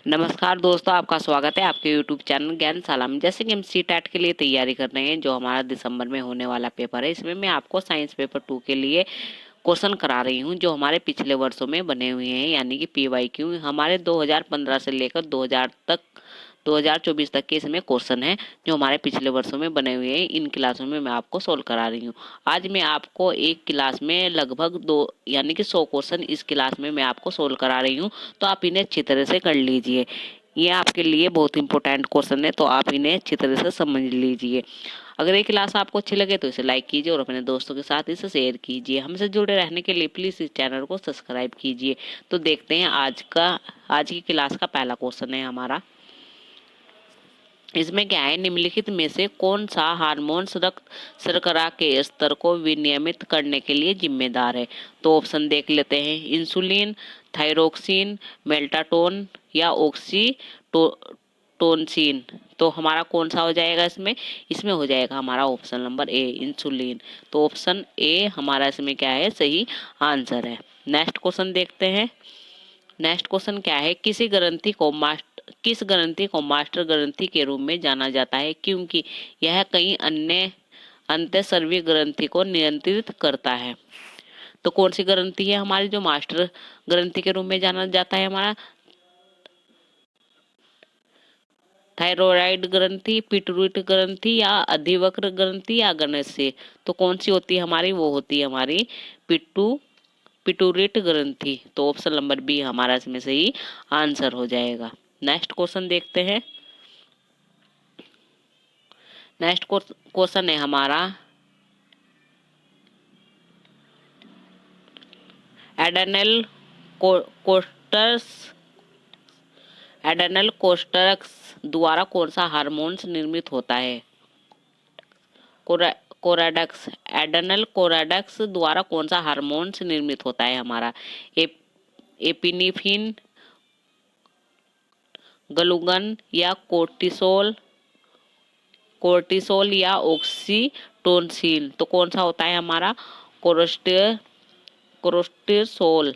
नमस्कार दोस्तों, आपका स्वागत है आपके यूट्यूब चैनल ज्ञानशाला में। जैसे कि हम सी टेट के लिए तैयारी कर रहे हैं, जो हमारा दिसंबर में होने वाला पेपर है, इसमें मैं आपको साइंस पेपर 2 के लिए क्वेश्चन करा रही हूं, जो हमारे पिछले वर्षों में बने हुए हैं, यानी कि PYQ हमारे 2015 से लेकर 2024 तक के इसमें क्वेश्चन है, जो हमारे पिछले वर्षों में बने हुए हैं। इन क्लासों में मैं आपको सोल्व करा रही हूँ। आज मैं आपको एक क्लास में लगभग 2 यानी कि 100 क्वेश्चन इस क्लास में मैं आपको सोल्व करा रही हूँ, तो आप इन्हें अच्छी तरह से कर लीजिए। ये आपके लिए बहुत इंपॉर्टेंट क्वेश्चन है, तो आप इन्हें अच्छी तरह से समझ लीजिए। अगर ये क्लास आपको अच्छी लगे तो इसे लाइक कीजिए और अपने दोस्तों के साथ इसे शेयर कीजिए। हमसे जुड़े रहने के लिए प्लीज इस चैनल को सब्सक्राइब कीजिए। तो देखते हैं आज की क्लास का पहला क्वेश्चन है हमारा। इसमें क्या है, निम्नलिखित में से कौन सा हार्मोन रक्त शर्करा के स्तर को विनियमित करने के लिए जिम्मेदार है? तो ऑप्शन देख लेते हैं। इंसुलिन, थायरोक्सिन, मेल्टाटोन या ऑक्सीटोसिन। तो हमारा कौन सा हो जाएगा इसमें? इसमें हो जाएगा हमारा ऑप्शन नंबर ए, इंसुलिन। तो ऑप्शन ए हमारा इसमें क्या है, सही आंसर है। नेक्स्ट क्वेश्चन देखते हैं। नेक्स्ट क्वेश्चन क्या है, किस ग्रंथि को मास्टर ग्रंथि के रूप में जाना जाता है, क्योंकि यह कई अन्य अंतःस्रावी ग्रंथि को नियंत्रित करता है? तो कौन सी ग्रंथि है हमारी जो मास्टर ग्रंथि के रूप में जाना जाता है? हमारा थायराइड ग्रंथि, पिट्यूटरी ग्रंथि या अधिवक्र ग्रंथि या गणस्य। तो कौन सी होती है हमारी? वो होती है हमारी पिट्यूटरी ग्रंथि। तो ऑप्शन नंबर बी हमारा इसमें सही आंसर हो जाएगा। नेक्स्ट क्वेश्चन देखते हैं। नेक्स्ट क्वेश्चन है हमारा, एडेनल कोस्टर्स एडेनल कोस्टर्स द्वारा कौन सा हार्मोन्स निर्मित होता है? कोराडक्स एडेनल कोराडक्स द्वारा कौन सा हार्मोन्स निर्मित होता है हमारा? एपिनेफ्रिन, ग्लूकन या कोर्टिसोल या ऑक्सीटोसिन। तो कौन सा होता है हमारा? कोर्टिसोल।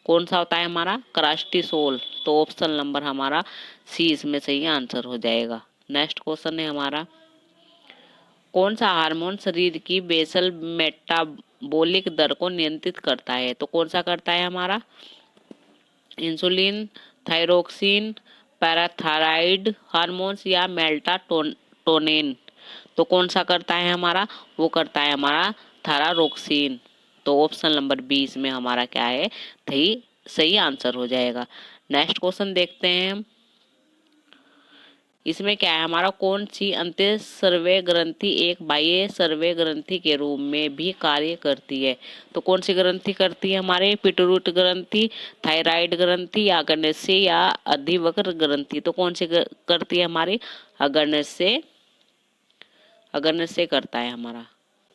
कौन सा होता है हमारा? कोर्टिसोल। तो ऑप्शन नंबर हमारा सी इसमें सही आंसर हो जाएगा। नेक्स्ट क्वेश्चन है हमारा, कौन सा हार्मोन शरीर की बेसल मेटाबॉलिक दर को नियंत्रित करता है? तो कौन सा करता है हमारा? इंसुलिन, थायरोक्सिन, पैराथायराइड हार्मोन्स या मेल्टाटोनिन। तो कौन सा करता है हमारा? वो करता है हमारा थायरोक्सिन। तो ऑप्शन नंबर 20 में हमारा क्या है, सही आंसर हो जाएगा। नेक्स्ट क्वेश्चन देखते हैं हम। इसमें क्या है हमारा, कौन सी अंतःस्रावी ग्रंथि एक बाह्य स्रावी ग्रंथि के रूप में भी कार्य करती है? तो कौन सी ग्रंथि करती है हमारे? पिट्यूटरी ग्रंथि, थायराइड ग्रंथि या अग्न्याशय या अधिवक्र ग्रंथि। तो कौन सी करती है हमारी? अग्न्याशय करता है हमारा।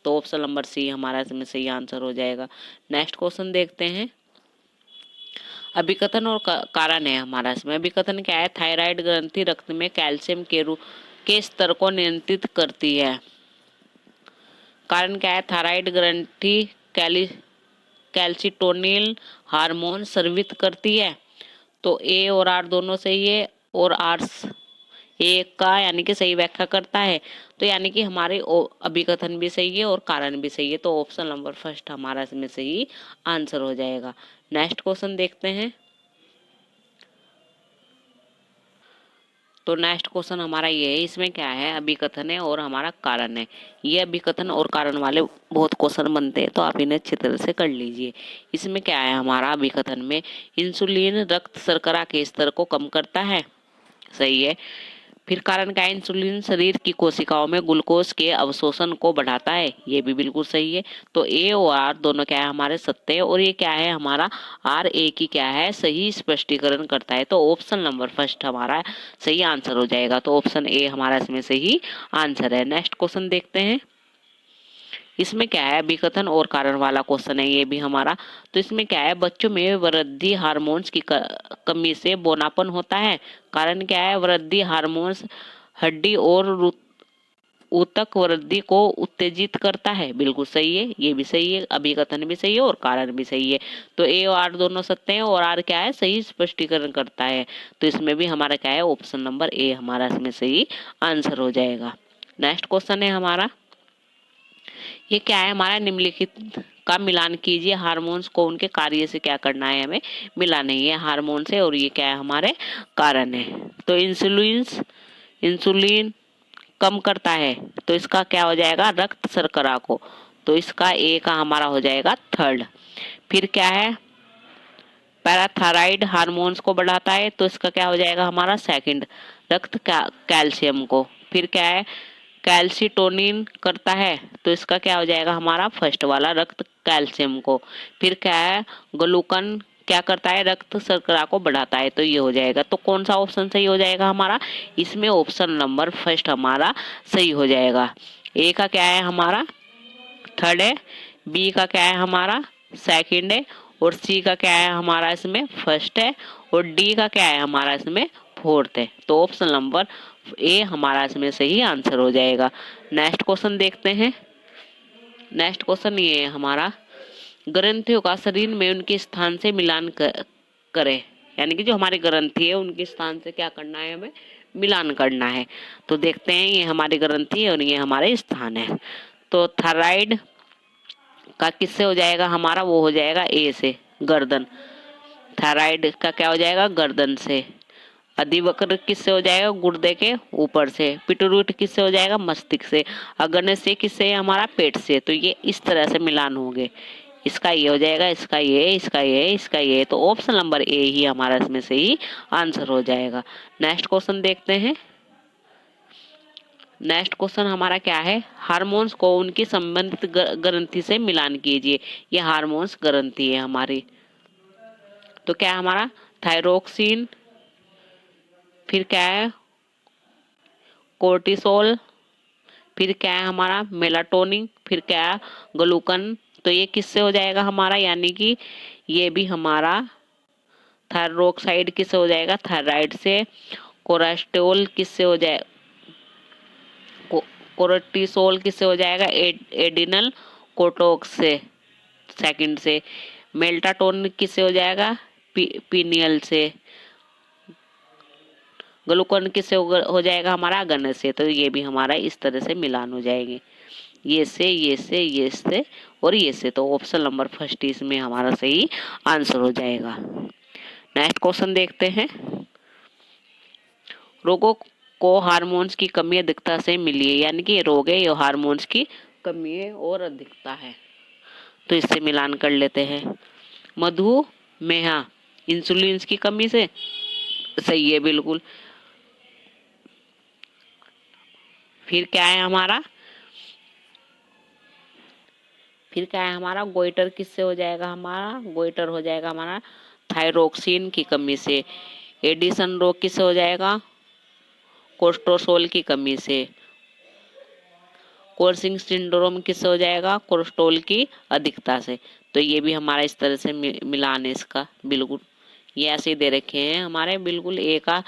तो ऑप्शन नंबर सी हमारा इसमें सही आंसर हो जाएगा। नेक्स्ट क्वेश्चन देखते हैं। अभिकथन और कारण है हमारा इसमें। अभिकथन क्या है, थायराइड ग्रंथि रक्त में कैल्शियम के स्तर को नियंत्रित करती है। कारण क्या है, थायराइड ग्रंथि कैल्सिटोनिन हार्मोन स्रावित करती है। तो ए और आर दोनों सही है, और आर ए का यानी कि सही व्याख्या करता है। तो यानी कि हमारे अभिकथन भी सही है और कारण भी सही है। तो ऑप्शन नंबर फर्स्ट हमारा इसमें सही आंसर हो जाएगा। नेक्स्ट क्वेश्चन देखते हैं। तो नेक्स्ट क्वेश्चन हमारा ये है, इसमें क्या है, अभिकथन है और हमारा कारण है। ये अभिकथन और कारण वाले बहुत क्वेश्चन बनते हैं, तो आप इन्हें अच्छी तरह से कर लीजिए। इसमें क्या है हमारा, अभिकथन में इंसुलिन रक्त शर्करा के स्तर को कम करता है, सही है। फिर कारण क्या है, इंसुलिन शरीर की कोशिकाओं में ग्लूकोज के अवशोषण को बढ़ाता है, ये भी बिल्कुल सही है। तो ए और आर दोनों क्या है हमारे सत्य है, और ये क्या है हमारा आर ए की क्या है, सही स्पष्टीकरण करता है। तो ऑप्शन नंबर फर्स्ट हमारा सही आंसर हो जाएगा। तो ऑप्शन ए हमारा इसमें सही आंसर है। नेक्स्ट क्वेश्चन देखते हैं। इसमें क्या है, अभिकथन और कारण वाला क्वेश्चन है ये भी हमारा। तो इसमें क्या है, बच्चों में वृद्धि हार्मोन्स की कमी से बौनापन होता है। कारण क्या है, वृद्धि हार्मोन्स हड्डी और ऊतक वृद्धि को उत्तेजित करता है। बिल्कुल सही है, ये भी सही है, अभिकथन भी सही है और कारण भी सही है। तो ए और आर दोनों सत्य हैं और आर क्या है, सही स्पष्टीकरण करता है। तो इसमें भी हमारा क्या है, ऑप्शन नंबर ए हमारा इसमें सही आंसर हो जाएगा। नेक्स्ट क्वेश्चन है हमारा, ये क्या है हमारा, निम्नलिखित का मिलान कीजिए, हार्मोन्स को उनके कार्य से क्या करना है, हमें मिलाना है, ये हार्मोन से और ये क्या है, हमारे कारण है। तो इंसुलिन कम करता है, तो इसका क्या हो जाएगा, रक्त शर्करा को, तो इसका ए का हमारा हो जाएगा थर्ड। फिर क्या है, पैराथायराइड हार्मोन्स को बढ़ाता है, तो इसका क्या हो जाएगा हमारा सेकंड, रक्त कैल्शियम को। फिर क्या है, कैल्सिटोनिन करता है, तो इसका क्या हो जाएगा हमारा फर्स्ट वाला, रक्त कैल्शियम को। फिर क्या है, ग्लूकन क्या करता है, रक्त शर्करा को बढ़ाता है, तो ये हो जाएगा। तो कौन सा ऑप्शन सही हो जाएगा हमारा, इसमें ऑप्शन नंबर फर्स्ट हमारा सही हो जाएगा। ए का क्या है हमारा थर्ड है, बी का क्या है हमारा सेकंड है, और सी का क्या है हमारा इसमें फर्स्ट है, और डी का क्या है हमारा इसमें फोर्थ है। तो ऑप्शन नंबर ए हमारा इसमें सही आंसर हो जाएगा। नेक्स्ट क्वेश्चन देखते हैं। नेक्स्ट क्वेश्चन ये है हमारा, ग्रंथियों का शरीर में उनके स्थान से मिलान करें, यानी कि जो हमारी ग्रंथि है उनके स्थान से क्या करना है, हमें मिलान करना है। तो देखते हैं, ये हमारी ग्रंथि है और ये हमारे स्थान है। तो थायराइड का किससे हो जाएगा हमारा, वो हो जाएगा ए से, गर्दन। थायराइड का क्या हो जाएगा, गर्दन से। अधिवक्र किससे हो जाएगा, गुर्दे के ऊपर से। पिट्यूटरी किससे हो जाएगा, मस्तिष्क से। अग्न्याशय किससे, हमारा पेट से। तो ये इस तरह से मिलान होंगे, इसका ये हो जाएगा, इसका ये, इसका ये, इसका ये। तो ऑप्शन नंबर ए ही हमारा इसमें सही आंसर हो जाएगा। नेक्स्ट क्वेश्चन देखते हैं। नेक्स्ट क्वेश्चन हमारा क्या है, हार्मोन्स को उनकी संबंधित ग्रंथि से मिलान कीजिए। ये हार्मोन्स ग्रंथि है हमारी। तो क्या है हमारा थायरोक्सिन, फिर क्या है कोर्टिसोल, फिर क्या है हमारा मेलाटोनिन, फिर क्या है ग्लूकन। तो ये किससे हो जाएगा हमारा, यानी कि ये भी हमारा थायरोक्साइड किससे हो जाएगा, थायराइड से। कोलेस्ट्रॉल किससे हो जाए, कोर्टिसोल किससे हो जाएगा, एडिनल कोटोक्स से, सेकंड से। मेल्टाटोनिन किससे हो जाएगा, पीनियल से। ग्लूकोन किससे हो जाएगा हमारा, गन्ने से। तो ये भी हमारा इस तरह से मिलान हो जाएंगे, ये से, ये से, ये से और ये से। तो ऑप्शन नंबर फर्स्ट इसमें हमारा सही आंसर हो जाएगा। नेक्स्ट क्वेश्चन देखते हैं। रोगों को हार्मोन्स की कमी अधिकता से मिली है, यानी कि रोग है ये हार्मोन्स की कमी है और अधिकता है। तो इससे मिलान कर लेते हैं। मधुमेह इंसुलिन की कमी से, सही है बिल्कुल। फिर क्या है हमारा, फिर क्या है हमारा गोइटर किससे हो जाएगा हमारा, गोइटर हो जाएगा हमारा थायरोक्सिन की कमी से। एडिसन रोग किससे हो जाएगा, कोर्टिसोल की कमी से। कोर्सिंग सिंड्रोम किससे हो जाएगा, कोलेस्ट्रॉल की अधिकता से। तो ये भी हमारा इस तरह से मिलान है इसका, बिल्कुल ये ऐसे ही दे रखे हैं हमारे, बिल्कुल ए का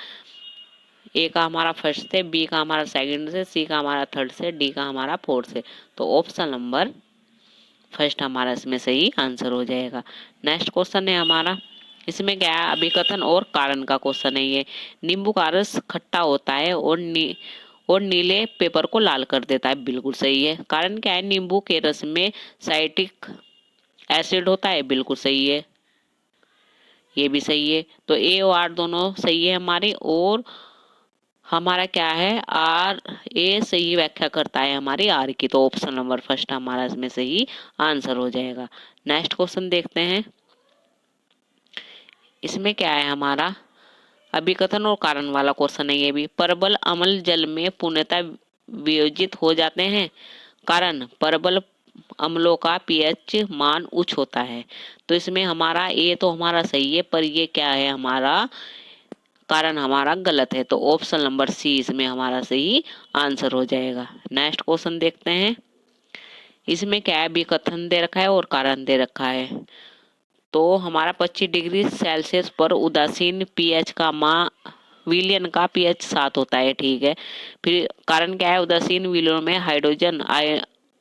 हमारा फर्स्ट से, बी का हमारा सेकंड से, सी का हमारा थर्ड से, डी का हमारा फोर्थ से। तो ऑप्शन नंबर फर्स्ट हमारा इसमें सही आंसर हो जाएगा। नेक्स्ट क्वेश्चन है हमारा, इसमें क्या है, अभिकथन और कारण का क्वेश्चन है ये। नींबू का रस खट्टा होता है और नीले पेपर को लाल कर देता है, बिल्कुल सही है। कारण क्या है, नींबू के रस में साइट्रिक एसिड होता है, बिल्कुल सही है, ये भी सही है। तो ए और आर दोनों सही है हमारी, और हमारा क्या है, आर ए सही व्याख्या करता है हमारी आर की। तो ऑप्शन नंबर फर्स्ट हमारा इसमें सही आंसर हो जाएगा। नेक्स्ट क्वेश्चन देखते हैं। इसमें क्या है हमारा, अभिकथन और कारण वाला क्वेश्चन है ये भी। परबल अम्ल जल में पूर्णतः वियोजित हो जाते हैं, कारण परबल अम्लों का पीएच मान उच्च होता है। तो इसमें हमारा ए तो हमारा सही है, पर ये क्या है हमारा कारण हमारा गलत है। तो ऑप्शन नंबर सी इसमें हमारा सही आंसर हो जाएगा। नेक्स्ट क्वेश्चन देखते हैं। इसमें क्या है, विकथन दे रखा है और कारण दे रखा है। तो हमारा 25 डिग्री सेल्सियस पर उदासीन पीएच का मान विलयन का पीएच 7 होता है, ठीक है। फिर कारण क्या है, उदासीन विलयनों में हाइड्रोजन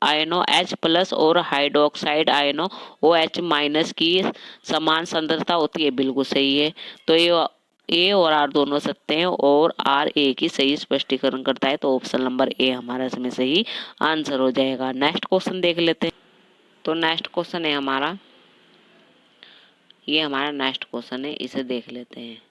आयनों H+ और हाइड्रोक्साइड आयनों OH- की समान सांद्रता होती है, बिल्कुल सही है। तो ये ए और आर दोनों सत्य हैं और आर ए की सही स्पष्टीकरण करता है, तो ऑप्शन नंबर ए हमारा इसमें सही आंसर हो जाएगा। नेक्स्ट क्वेश्चन देख लेते हैं। तो नेक्स्ट क्वेश्चन है हमारा, ये हमारा नेक्स्ट क्वेश्चन है, इसे देख लेते हैं।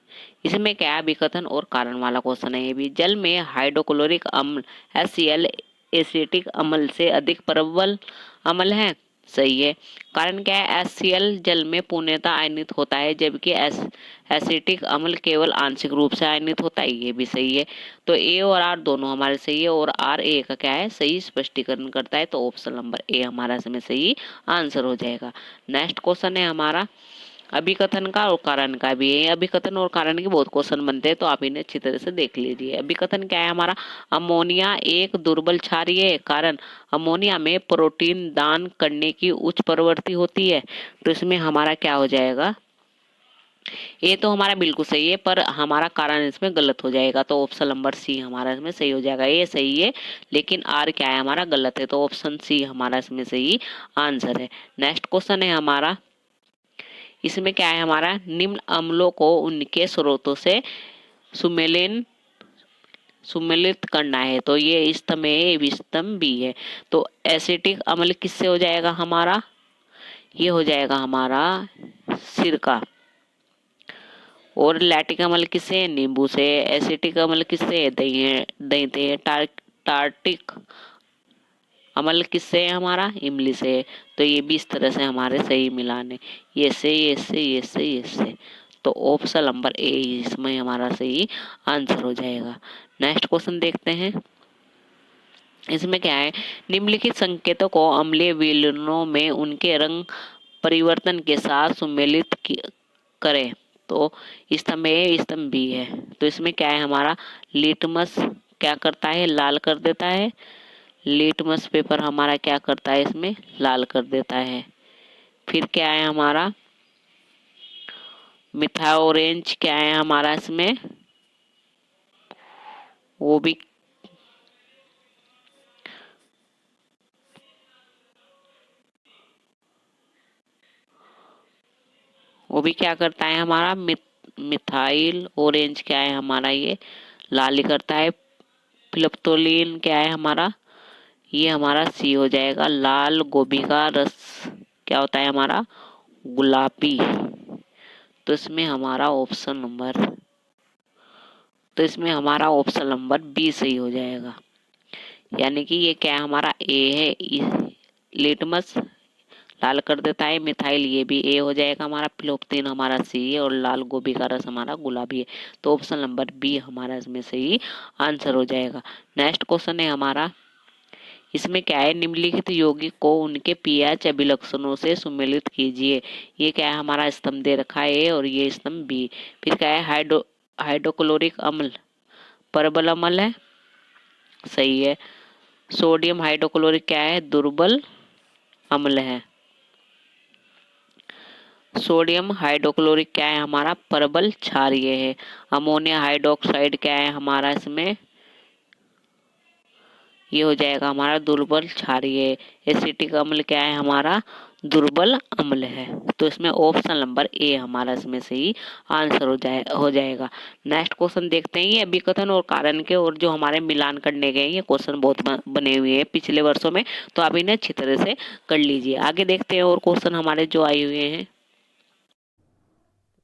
इसमें क्या है, विकथन और कारण वाला क्वेश्चन है ये भी। जल में हाइड्रोक्लोरिक अम्ल HCl एसिटिक अम्ल से अधिक प्रबल अम्ल है, सही है। कारण क्या है, HCl जल में पूर्णतः आयनित होता है, जबकि एसिटिक अम्ल केवल आंशिक रूप से आयनित होता है, ये भी सही है। तो ए और आर दोनों हमारे सही है और आर ए का क्या है, सही स्पष्टीकरण करता है, तो ऑप्शन नंबर ए हमारा इसमें सही आंसर हो जाएगा। नेक्स्ट क्वेश्चन है हमारा अभिकथन का और कारण का भी है। अभिकथन और कारण के बहुत क्वेश्चन बनते हैं, तो आप इन्हें अच्छी तरह से देख लीजिए। अभिकथन क्या है हमारा, अमोनिया एक दुर्बल क्षारीय है, कारण अमोनिया में प्रोटीन दान करने की उच्च प्रवृत्ति होती है। तो इसमें हमारा क्या हो जाएगा, ये तो हमारा बिल्कुल सही है, पर हमारा कारण इसमें गलत हो जाएगा, तो ऑप्शन नंबर सी हमारा इसमें सही हो जाएगा। ये सही है लेकिन आर क्या है हमारा गलत है, तो ऑप्शन सी हमारा इसमें सही आंसर है। नेक्स्ट क्वेश्चन है हमारा, इसमें क्या है हमारा, निम्न अम्लों को उनके स्रोतों से सुमेलिन सुमेलित करना है, तो ये स्तंभ है, ये स्तंभ बी है। तो एसिटिक अम्ल किससे हो जाएगा हमारा, ये हो जाएगा हमारा सिरका। और लैक्टिक अम्ल किससे है, नींबू से। एसिटिक अम्ल किससे है, दही है, दही से। टार्टिक अम्ल किससे है हमारा, इमली से। तो ये भी इस तरह से हमारे सही मिलान है, ये से ये से ये से ये से। तो ऑप्शन नंबर ए इसमें हमारा सही आंसर हो जाएगा। नेक्स्ट क्वेश्चन देखते हैं। इसमें क्या है, निम्नलिखित संकेतों को अम्लीय विलयनों में उनके रंग परिवर्तन के साथ सुमेलित करें। तो स्तंभ ए स्तंभ बी है। तो इसमें क्या है हमारा, लिटमस क्या करता है, लाल कर देता है। लिटमस पेपर हमारा क्या करता है, इसमें लाल कर देता है। फिर क्या है हमारा, मिथा ऑरेंज क्या है हमारा इसमें, वो भी क्या करता है हमारा, मिथाइल ऑरेंज क्या है हमारा, ये लाल ही करता है। फिलप्तोलिन क्या है हमारा, ये हमारा सी हो जाएगा। लाल गोभी का रस क्या होता है हमारा, गुलाबी। तो इसमें हमारा ऑप्शन नंबर तो इसमें हमारा ऑप्शन नंबर बी सही हो जाएगा। यानी कि ये क्या हमारा ए है, लिटमस लाल कर देता है। मिथाइल ये भी ए हो जाएगा हमारा। फिलोप्तीन हमारा सी है और लाल गोभी का रस हमारा गुलाबी है। तो ऑप्शन नंबर बी हमारा इसमें सही आंसर हो जाएगा। नेक्स्ट क्वेश्चन है हमारा, इसमें क्या है, निम्नलिखित यौगिक को उनके पीएच अभिलक्षणों से सुमेलित कीजिए। ये क्या है हमारा, स्तंभ दे रखा है ए और ये स्तंभ बी। फिर क्या है, हाइड्रोक्लोरिक अम्ल प्रबल अम्ल है, सही है। सोडियम हाइड्रोक्लोरिक क्या है, दुर्बल अम्ल है। सोडियम हाइड्रोक्लोरिक क्या है हमारा, प्रबल क्षारीय है। अमोनिया हाइड्रोक्साइड क्या है हमारा, इसमें ये हो जाएगा हमारा दुर्बल क्षारीय। एसिटिक अम्ल क्या है हमारा, दुर्बल अम्ल है। तो इसमें ऑप्शन नंबर ए हमारा इसमें सही आंसर हो जाएगा। नेक्स्ट क्वेश्चन देखते हैं। ये अभिकथन और कारण के और जो हमारे मिलान करने गए ये क्वेश्चन बहुत बने हुए हैं पिछले वर्षों में, तो आप इन्हें अच्छी तरह से कर लीजिए। आगे देखते हैं और क्वेश्चन हमारे जो आए हुए हैं। तो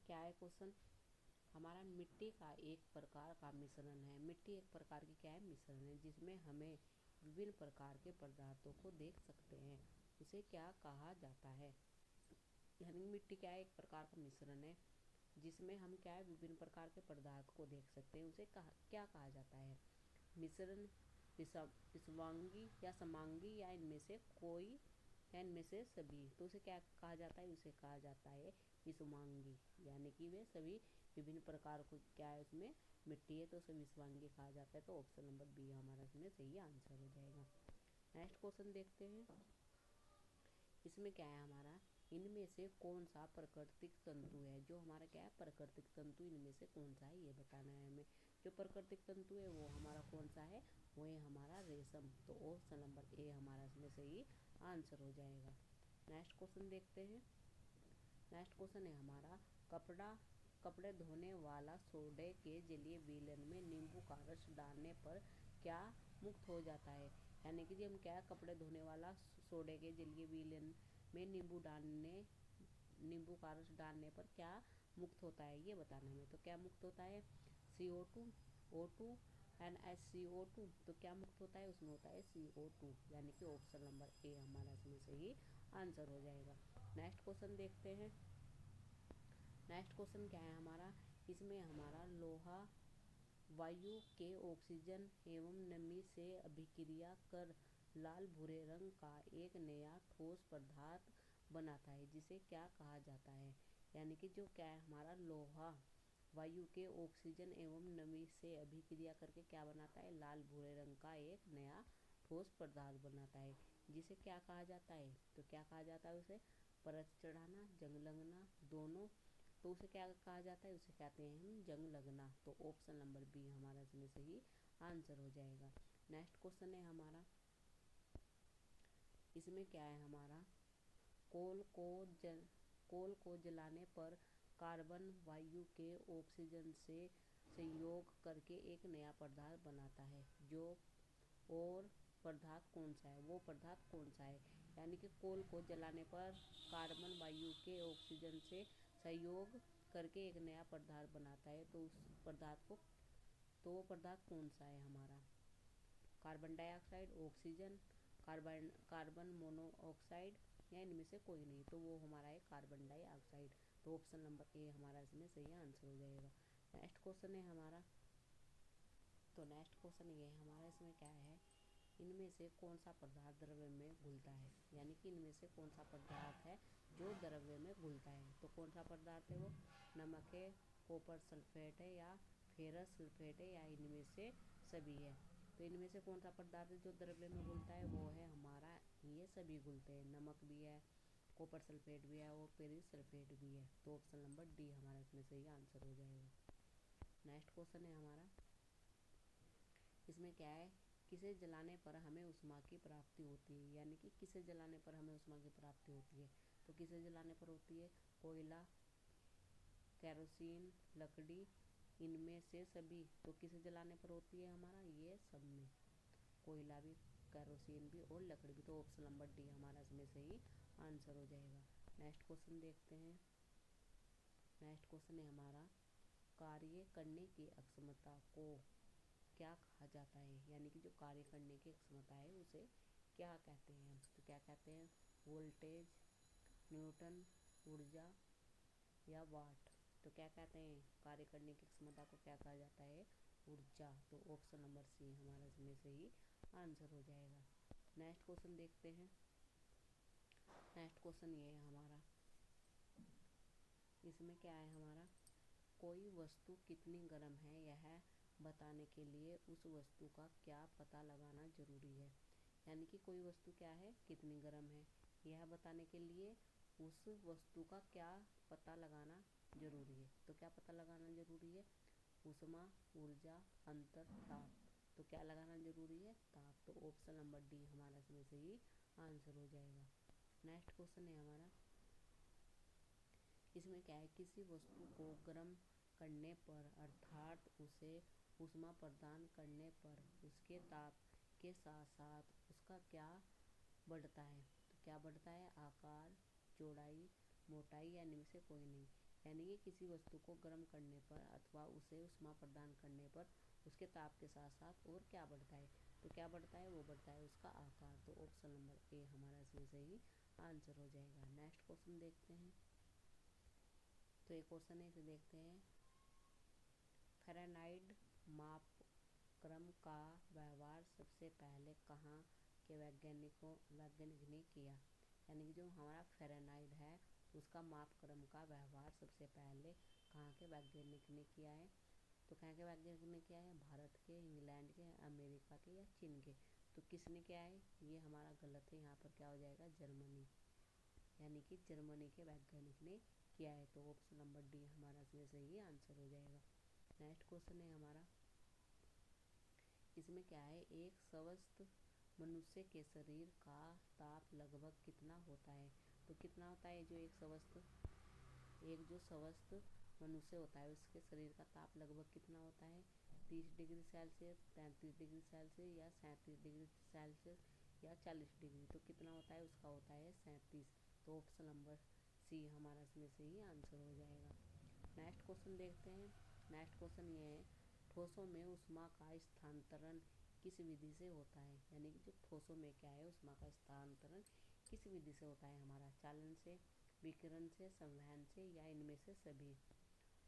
क्या है क्वेश्चन हमारा, मिट्टी का एक प्रकार का मिश्रण है। मिट्टी एक प्रकार की क्या है, मिश्रण है, जिसमें हमें विभिन्न प्रकार के पदार्थों को देख सकते हैं, उसे क्या कहा जाता है। यानी मिट्टी क्या है, एक प्रकार का मिश्रण है जिसमें हम क्या है, विभिन्न प्रकार के पदार्थ को देख सकते हैं, उसे क्या कहा जाता है। मिश्रण विषवांगी या समांगी या इनमें से कोई या इनमें से सभी, तो उसे क्या कहा जाता है, उसे कहा जाता है विषवांगी। यानी कि वे सभी विभिन्न प्रकार को क्या है, उसमें मिट्टी है तो उसे विषवांगी कहा जाता है। तो ऑप्शन नंबर बी हमारा इसमें सही आंसर हो जाएगा। नेक्स्ट क्वेश्चन देखते हैं। इसमें क्या है हमारा, इनमें से कौन सा प्राकृतिक तंतु है, जो हमारा क्या है प्राकृतिक तंतु, इनमें से कौन सा है ये बताना है हमें। जो प्राकृतिक तंतु है वो हमारा कौन सा है, वो है हमारा रेशम। तो ऑप्शन नंबर ए हमारा इसमें सही आंसर हो जाएगा। नेक्स्ट क्वेश्चन देखते हैं। नेक्स्ट क्वेश्चन है हमारा, कपड़े धोने वाला सोडे के जलीय विलयन में नींबू का रस डालने पर क्या मुक्त हो जाता है। यानी कि हम क्या, कपड़े धोने वाला सोडे के जलीय विलयन में नींबू का रस डालने पर क्या मुक्त होता है, ये बताना है। तो क्या मुक्त होता है, CO2, O2, NaCO2। तो क्या मुक्त होता है, उसमें होता है CO2, यानी कि ऑप्शन नंबर ए हमारा इसमें सही आंसर हो जाएगा। नेक्स्ट क्वेश्चन देखते हैं। नेक्स्ट क्वेश्चन क्या है हमारा, इसमें हमारा लोहा वायु के ऑक्सीजन एवं नमी से अभिक्रिया कर लाल भूरे रंग का एक नया ठोस पदार्थ बनाता है, जिसे क्या कहा जाता है। यानी कि जो क्या है हमारा लोहा वायु के ऑक्सीजन एवं नमी से अभिक्रिया करके क्या बनाता है, लाल भूरे रंग का एक नया ठोस पदार्थ बनाता है, जिसे क्या कहा जाता है। तो क्या कहा जाता है उसे, परत चढ़ाना, जंग लगना, दोनों। तो उसे क्या कहा जाता है, उसे कहते हैं हम जंग लगना। तो ऑप्शन नंबर बी हमारा इसमें सही आंसर हो जाएगा। नेक्स्ट क्वेश्चन है हमारा, इसमें क्या है हमारा, कोल को जलाने पर कार्बन वायु के ऑक्सीजन से संयोग करके एक नया पदार्थ बनाता है, जो और पदार्थ कौन सा है, वो पदार्थ कौन सा है। यानी कि कोल को जलाने पर कार्बन वायु के ऑक्सीजन से संयोग करके एक नया पदार्थ बनाता है, तो उस पदार्थ को, तो वो पदार्थ कौन सा है हमारा, carbon dioxide, oxygen, carbon monoxide, या इनमें से कोई नहीं। तो वो हमारा है कार्बन डाइऑक्साइड। तो ऑप्शन नंबर ए हमारा इसमें सही आंसर हो जाएगा। नेक्स्ट क्वेश्चन है हमारा, तो नेक्स्ट क्वेश्चन ये है हमारा, इसमें क्या है, इनमें से कौन सा पदार्थ द्रव्य में घुलता है। यानी कि इनमें से कौन सा पदार्थ है जो द्रव्य में घुलता है। तो कौन सा पदार्थ है वो, नमक है, कॉपर सल्फेट है, या फेरस सल्फेट है, या इनमें से सभी है। तो इनमें से कौन सा पदार्थ है जो द्रव्य में घुलता है, वो है हमारा, ये सभी घुलते हैं, नमक भी है, कॉपर सल्फेट भी है, और फेरस सल्फेट भी है। तो ऑप्शन नंबर डी हमारा इसमें सही आंसर हो जाएगा। नेक्स्ट क्वेश्चन है हमारा, इसमें क्या है, किसे जलाने पर हमें उष्मा की प्राप्ति होती है। यानी कि किसे जलाने पर हमें उष्मा की प्राप्ति होती है। तो किसे जलाने पर होती है, कोयला, केरोसिन, लकड़ी, इनमें से सभी। तो किसे जलाने पर होती है हमारा, ये सब में, कोयला भी, केरोसिन भी, और लकड़ी भी। तो ऑप्शन नंबर डी हमारा इसमें सही आंसर हो जाएगा। नेक्स्ट क्वेश्चन देखते हैं। नेक्स्ट क्वेश्चन है हमारा, कार्य करने की अक्षमता को क्या कहा जाता है। यानी कि जो कार्य करने की क्षमता है उसे क्या कहते हैं। तो क्या कहते हैं, वोल्टेज, न्यूटन, ऊर्जा, या वाट। तो क्या कहते हैं, कार्य करने की क्षमता को क्या कहा जाता है, ऊर्जा। तो ऑप्शन नंबर सी हमारा इसमें से ही आंसर हो जाएगा। नेक्स्ट क्वेश्चन देखते हैं। नेक्स्ट क्वेश्चन ये है हमारा, इसमें क्या है हमारा, कोई वस्तु कितनी गर्म है यह बताने के लिए उस वस्तु का क्या पता लगाना जरूरी है। यानी कि कोई वस्तु क्या है, कितनी गर्म है, यह बताने के लिए उस वस्तु का क्या पता लगाना जरूरी है। तो क्या पता लगाना जरूरी है, ऊष्मा, ऊर्जा, अंतर, ताप। तो क्या लगाना जरूरी है, ताप। तो ऑप्शन नंबर डी हमारा इसमें से ही आंसर हो जाएगा। नेक्स्ट क्वेश्चन है हमारा, इसमें क्या है, किसी वस्तु को गर्म करने पर अर्थात उसे ऊष्मा प्रदान करने पर उसके ताप के साथ साथ उसका क्या बढ़ता है। तो क्या बढ़ता है, आकार, चौड़ाई, मोटाई, या इनमें से कोई नहीं। यानी कि किसी वस्तु को गर्म करने पर अथवा उसे ऊष्मा प्रदान करने पर उसके ताप के साथ साथ और क्या बढ़ता है। तो क्या बढ़ता है, वो बढ़ता है उसका आकार। तो ऑप्शन नंबर ए हमारा इसमें सही आंसर हो जाएगा। नेक्स्ट क्वेश्चन देखते हैं। तो एक क्वेश्चन है, इसे देखते हैं। फ़ारेनहाइट मापक्रम का व्यवहार सबसे पहले कहाँ के वैज्ञानिक ने किया। यानी कि जो हमारा फ़ारेनहाइट है उसका मापक्रम का व्यवहार सबसे पहले कहाँ के वैज्ञानिक ने किया है। तो कहाँ के वैज्ञानिक ने किया है, भारत के, इंग्लैंड के, अमेरिका के, या चीन के। तो किसने किया है, ये हमारा गलत है, यहाँ पर क्या हो जाएगा, जर्मनी। यानी कि जर्मनी के वैज्ञानिक ने किया है। तो ऑप्शन नंबर डी हमारा इसमें सही आंसर हो जाएगा। नेक्स्ट क्वेश्चन है हमारा, इसमें क्या है, एक स्वस्थ मनुष्य के शरीर का ताप लगभग कितना होता है। तो कितना होता है, जो जो स्वस्थ मनुष्य होता है उसके शरीर का ताप लगभग कितना होता है, 30 डिग्री सेल्सियस, 33 डिग्री सेल्सियस या 37 डिग्री सेल्सियस या 40 डिग्री। तो कितना होता है, उसका होता है 37। तो ऑप्शन नंबर सी हमारा इसमें सही आंसर हो जाएगा। नेक्स्ट क्वेश्चन देखते हैं। नेक्स्ट क्वेश्चन ये है, ठोसों में ऊष्मा का स्थानांतरण किस विधि से होता है। यानी कि जो ठोसों में क्या है, ऊष्मा का स्थानांतरण किस विधि से होता है हमारा, चालन से, विकिरण से, संवहन से या इनमें से सभी।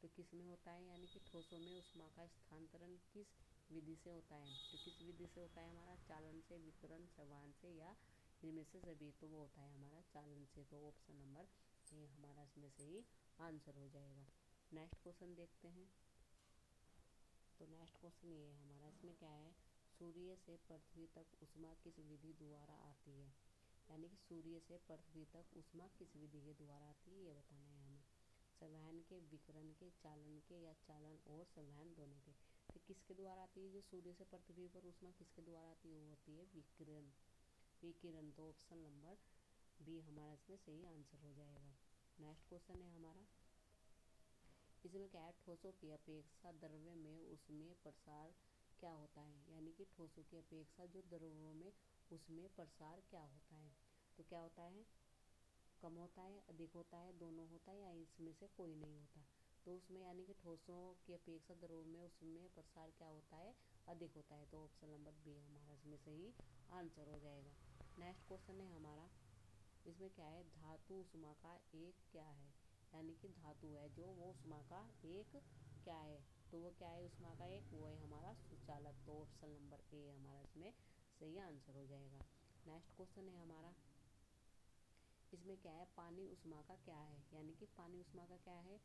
तो किस में होता है, यानी कि ठोसों में ऊष्मा का स्थानांतरण किस विधि से होता है। तो किस विधि से होता है हमारा, चालन से, विकिरण, संवहन से या इनमें से सभी। तो वो होता है हमारा चालन से। तो ऑप्शन नंबर ए हमारा इसमें सही आंसर हो जाएगा। नेक्स्ट क्वेश्चन देखते हैं। तो नेक्स्ट क्वेश्चन ये है हमारा, इसमें क्या है, सूर्य से पृथ्वी तक ऊष्मा किस विधि द्वारा आती है। यानी कि सूर्य से पृथ्वी तक ऊष्मा किस विधि के द्वारा आती है, ये बताना है हमें। संवहन के, विकिरण के, चालन के या चालन और संवहन दोनों के। तो किसके द्वारा आती है, जो सूर्य से पृथ्वी पर ऊष्मा किसके द्वारा आती है, वो होती है विकिरण। विकिरण। तो ऑप्शन नंबर बी हमारा इसमें सही आंसर हो जाएगा। नेक्स्ट क्वेश्चन है हमारा, इसमें क्या है, ठोसों की अपेक्षा द्रव्य में उसमें प्रसार क्या होता है। यानी कि ठोसों की अपेक्षा जो द्रव्यों में उसमें प्रसार क्या होता है। तो क्या होता है, कम होता है, अधिक होता है, दोनों होता है या इसमें से कोई नहीं होता। तो उसमें यानी कि ठोसों की अपेक्षा द्रव्यों में उसमें प्रसार क्या होता है, अधिक होता है। तो ऑप्शन नंबर बी हमारा इसमें सही आंसर हो जाएगा। नेक्स्ट क्वेश्चन है हमारा, इसमें क्या है, धातु ऊष्मा का एक क्या है। यानी कि धातु है जो, वो ऊष्मा का एक क्या है। तो वो क्या है ऊष्मा का एक, वो है हमारा सुचालक। तो ऑप्शन नंबर ए हमारा इसमें सही आंसर हो जाएगा। नेक्स्ट क्वेश्चन है हमारा, इसमें क्या है, पानी ऊष्मा का क्या है। यानी कि पानी ऊष्मा का क्या है,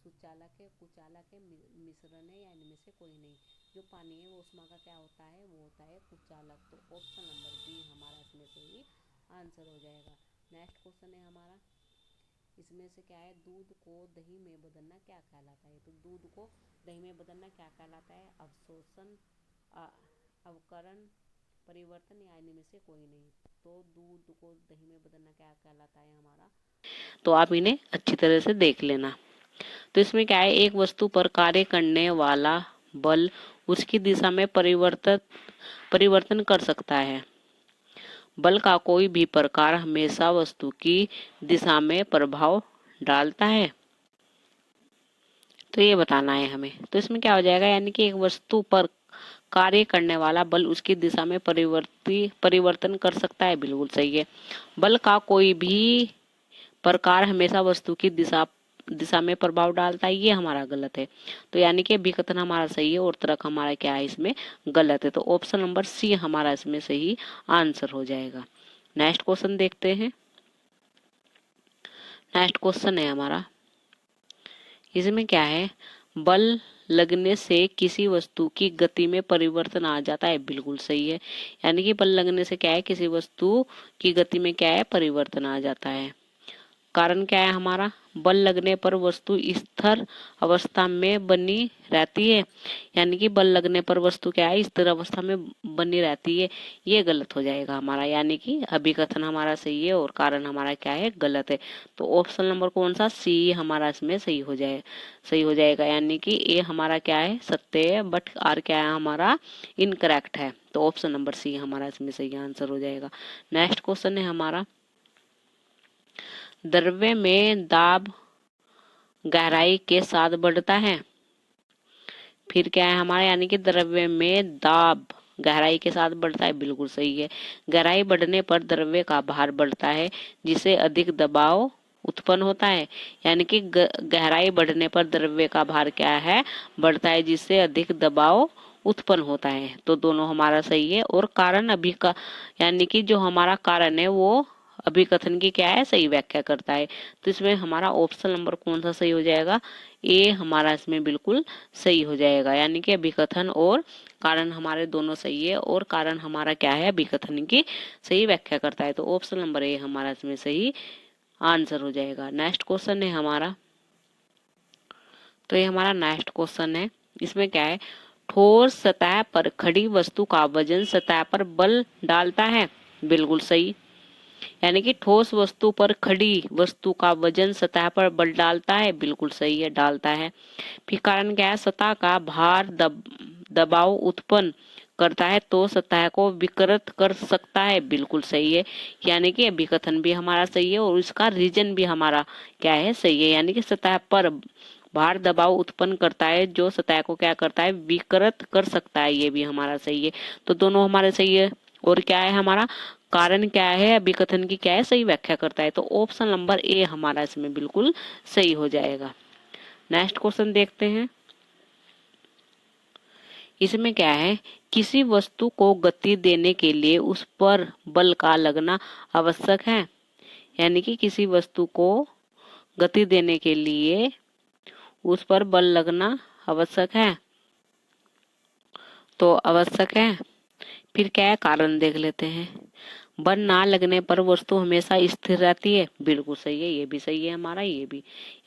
सुचालक है, कुचालक है, मिश्रण है या इनमें से कोई नहीं। जो पानी है वो ऊष्मा का क्या होता है, वो होता है कुचालक। तो ऑप्शन नंबर बी हमारा इसमें सही आंसर हो जाएगा। नेक्स्ट क्वेश्चन है हमारा, इसमें से क्या है, दूध को दही में बदलना क्या कहलाता है। तो दूध को दही में बदलना क्या कहलाता है, अवशोषण, अवकरण, परिवर्तन या इनमें से कोई नहीं। तो दूध को दही में बदलना क्या कहलाता है हमारा। तो आप इन्हें अच्छी तरह से देख लेना। तो इसमें क्या है, एक वस्तु पर कार्य करने वाला बल उसकी दिशा में परिवर्तन कर सकता है। बल का कोई भी प्रकार हमेशा वस्तु की दिशा में प्रभाव डालता है। तो ये बताना है हमें। तो इसमें क्या हो जाएगा, यानी कि एक वस्तु पर कार्य करने वाला बल उसकी दिशा में परिवर्तन कर सकता है। बिल्कुल सही है। बल का कोई भी प्रकार हमेशा वस्तु की दिशा में प्रभाव डालता है, ये हमारा गलत है। तो यानी कि विकथन हमारा सही है और तर्क हमारा क्या है, इसमें गलत है। तो ऑप्शन नंबर सी हमारा इसमें सही आंसर हो जाएगा। नेक्स्ट क्वेश्चन देखते हैं। नेक्स्ट क्वेश्चन है हमारा, इसमें क्या है, बल लगने से किसी वस्तु की गति में परिवर्तन आ जाता है। बिल्कुल सही है। यानी कि बल लगने से क्या है, किसी वस्तु की गति में क्या है, परिवर्तन आ जाता है। कारण क्या है हमारा, बल लगने पर वस्तु स्थिर अवस्था में बनी रहती है। यानी कि बल लगने पर वस्तु क्या है, स्थिर अवस्था में बनी रहती है। ये गलत हो जाएगा हमारा। यानी कि अभिकथन हमारा सही है और कारण हमारा क्या है, गलत है। तो ऑप्शन नंबर कौन सा, सी हमारा इसमें सही हो जाएगा। यानी कि ए हमारा क्या है, सत्य है, बट आर क्या है हमारा, इनकरेक्ट है। तो ऑप्शन नंबर सी हमारा इसमें सही आंसर हो जाएगा। नेक्स्ट क्वेश्चन है हमारा, द्रव्य में दाब गहराई के साथ बढ़ता है। फिर क्या है हमारा, यानी कि द्रव्य में दाब गहराई के साथ बढ़ता है। बिल्कुल सही है। गहराई बढ़ने पर द्रव्य का भार बढ़ता है, जिससे अधिक दबाव उत्पन्न होता है। यानी कि गहराई बढ़ने पर द्रव्य का भार क्या है, बढ़ता है, जिससे अधिक दबाव उत्पन्न होता है। तो दोनों हमारा सही है। और कारण यानी कि जो हमारा कारण है वो अभिकथन की क्या है, सही व्याख्या करता है। तो इसमें हमारा ऑप्शन नंबर कौन सा सही हो जाएगा, ए हमारा इसमें बिल्कुल सही हो जाएगा। यानी कि अभिकथन और कारण हमारे दोनों सही है और कारण हमारा क्या है, अभिकथन की सही व्याख्या करता है। तो ऑप्शन नंबर ए हमारा इसमें सही आंसर हो जाएगा। नेक्स्ट क्वेश्चन है हमारा, तो ये हमारा नेक्स्ट क्वेश्चन है। इसमें क्या है, ठोस सतह पर खड़ी वस्तु का वजन सतह पर बल डालता है। बिल्कुल सही। यानी कि ठोस वस्तु पर खड़ी वस्तु का वजन सतह पर बल डालता है। बिल्कुल सही है, डालता है। फिर कारण क्या है? सतह का भार दबाव उत्पन्न करता है तो सतह को विकृत कर सकता है। बिल्कुल सही है। यानी कि अभिकथन भी हमारा सही है और इसका रीजन भी हमारा क्या है? सही है। यानी कि सतह पर भार दबाव उत्पन्न करता है जो सतह को क्या करता है? विकृत कर सकता है। ये भी हमारा सही है। तो दोनों हमारे सही है। और क्या है हमारा कारण? क्या है अभिकथन की? क्या है? सही व्याख्या करता है। तो ऑप्शन नंबर ए हमारा इसमें बिल्कुल सही हो जाएगा। नेक्स्ट क्वेश्चन देखते हैं। इसमें क्या है? किसी वस्तु को गति देने के लिए उस पर बल का लगना आवश्यक है। यानी कि किसी वस्तु को गति देने के लिए उस पर बल लगना आवश्यक है। तो आवश्यक है। फिर क्या है? कारण देख लेते हैं। बल ना लगने पर वस्तु हमेशा स्थिर रहती है। बिल्कुल सही है, ये भी सही है हमारा, ये भी।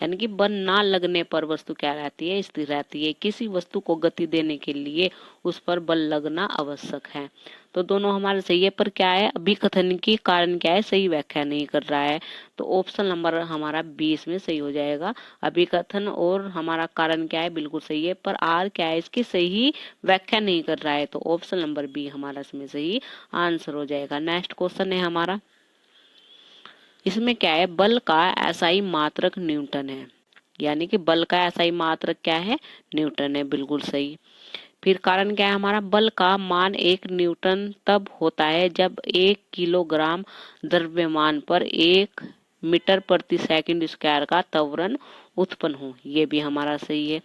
यानी कि बल ना लगने पर वस्तु क्या रहती है? स्थिर रहती है। किसी वस्तु को गति देने के लिए उस पर बल लगना आवश्यक है। तो दोनों हमारे सही है। पर क्या है? अभिकथन की कारण क्या है? सही व्याख्या नहीं कर रहा है। तो ऑप्शन नंबर हमारा 20 में सही हो जाएगा। अभिकथन और हमारा कारण क्या है? बिल्कुल सही है। पर आर क्या है? इसकी सही व्याख्या नहीं कर रहा है। तो ऑप्शन नंबर बी हमारा इसमें सही आंसर हो जाएगा। नेक्स्ट क्वेश्चन है हमारा। इसमें क्या है? बल का एसआई मात्रक न्यूटन है। यानी कि बल का एसआई मात्रक क्या है? न्यूटन है। बिल्कुल सही। फिर कारण क्या है हमारा? बल का मान 1 न्यूटन तब होता है जब 1 किलोग्राम द्रव्यमान पर 1 मीटर प्रति सेकंड स्क्वायर का त्वरण उत्पन्न हो। ये भी हमारा सही है।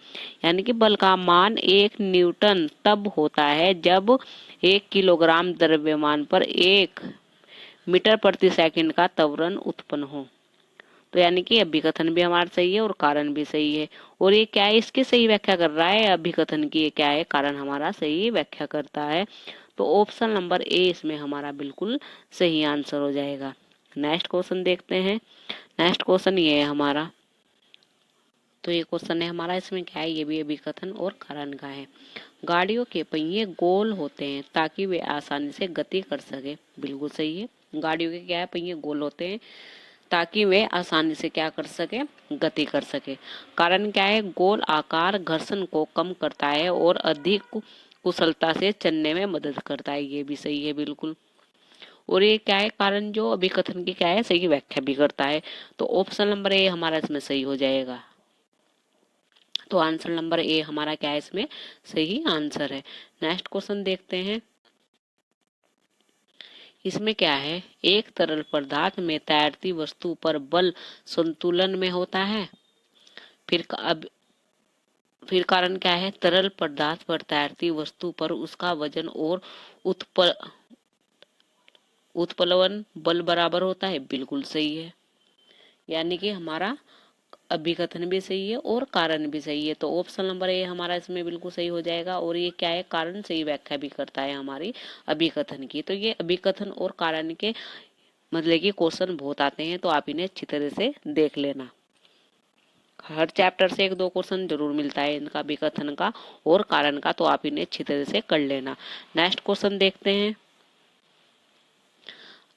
यानी कि बल का मान 1 न्यूटन तब होता है जब 1 किलोग्राम द्रव्यमान पर 1 मीटर प्रति सेकंड का त्वरण उत्पन्न हो। तो यानी कि अभिकथन भी हमारा सही है और कारण भी सही है। और ये क्या है? इसकी सही व्याख्या कर रहा है अभिकथन की। ये क्या है? कारण हमारा सही व्याख्या करता है। तो ऑप्शन नंबर ए इसमें हमारा बिल्कुल सही आंसर हो जाएगा। नेक्स्ट क्वेश्चन देखते हैं। नेक्स्ट क्वेश्चन ये है हमारा। तो ये क्वेश्चन है हमारा। इसमें क्या है? ये भी अभिकथन और कारण का है। गाड़ियों के पहिए गोल होते हैं ताकि वे आसानी से गति कर सके। बिल्कुल सही है। गाड़ियों के क्या है? पहिए गोल होते हैं ताकि वे आसानी से क्या कर सके? गति कर सके। कारण क्या है? गोल आकार घर्षण को कम करता है और अधिक कुशलता से चलने में मदद करता है। ये भी सही है बिल्कुल। और ये क्या है? कारण जो अभिकथन की क्या है? सही व्याख्या भी करता है। तो ऑप्शन नंबर ए हमारा इसमें सही हो जाएगा। तो आंसर नंबर ए हमारा क्या है? इसमें सही आंसर है। नेक्स्ट क्वेश्चन देखते हैं। इसमें क्या है? एक तरल पदार्थ में तैरती वस्तु पर बल संतुलन में होता है। अब फिर कारण क्या है? तरल पदार्थ पर तैरती वस्तु पर उसका वजन और उत्प्लवन बल बराबर होता है। बिल्कुल सही है। यानी कि हमारा अभिकथन भी सही है और कारण भी सही है। तो ऑप्शन नंबर ए हमारा इसमें बिल्कुल सही हो जाएगा। और ये क्या है? कारण सही व्याख्या भी करता है हमारी अभिकथन की। तो ये अभिकथन और कारण के मतलब कि क्वेश्चन बहुत आते हैं, तो आप इन्हें अच्छी तरह से देख लेना। हर चैप्टर से 1-2 क्वेश्चन जरूर मिलता है इनका, अभिकथन का और कारण का, तो आप इन्हें अच्छी तरह से कर लेना। नेक्स्ट क्वेश्चन देखते हैं।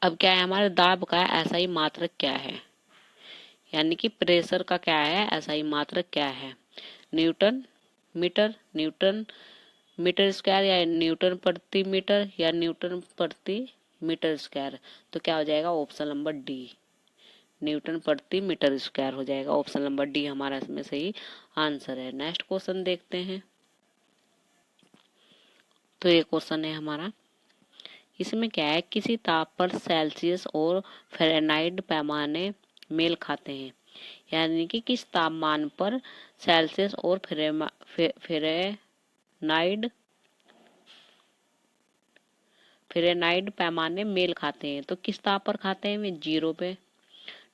अब क्या है? हमारे दाब का एसआई मात्रक क्या है? यानी कि प्रेशर का क्या है? एसआई मात्रक क्या है? Newton metre, newton metre square, या न्यूटन प्रति मीटर, या न्यूटन प्रति मीटर स्क्वायर। तो क्या हो जाएगा? ऑप्शन नंबर डी, न्यूटन प्रति मीटर स्क्वायर हो जाएगा। ऑप्शन नंबर डी हमारा इसमें सही आंसर है। नेक्स्ट क्वेश्चन देखते हैं। तो ये क्वेश्चन है हमारा। इसमें क्या है? किसी ताप पर सेल्सियस और फ़ारेनहाइट पैमाने मेल खाते हैं। यानी कि किस तापमान पर सेल्सियस और फ़ारेनहाइट पैमाने मेल खाते हैं। तो किस ताप पर खाते हैं? वे 0 पे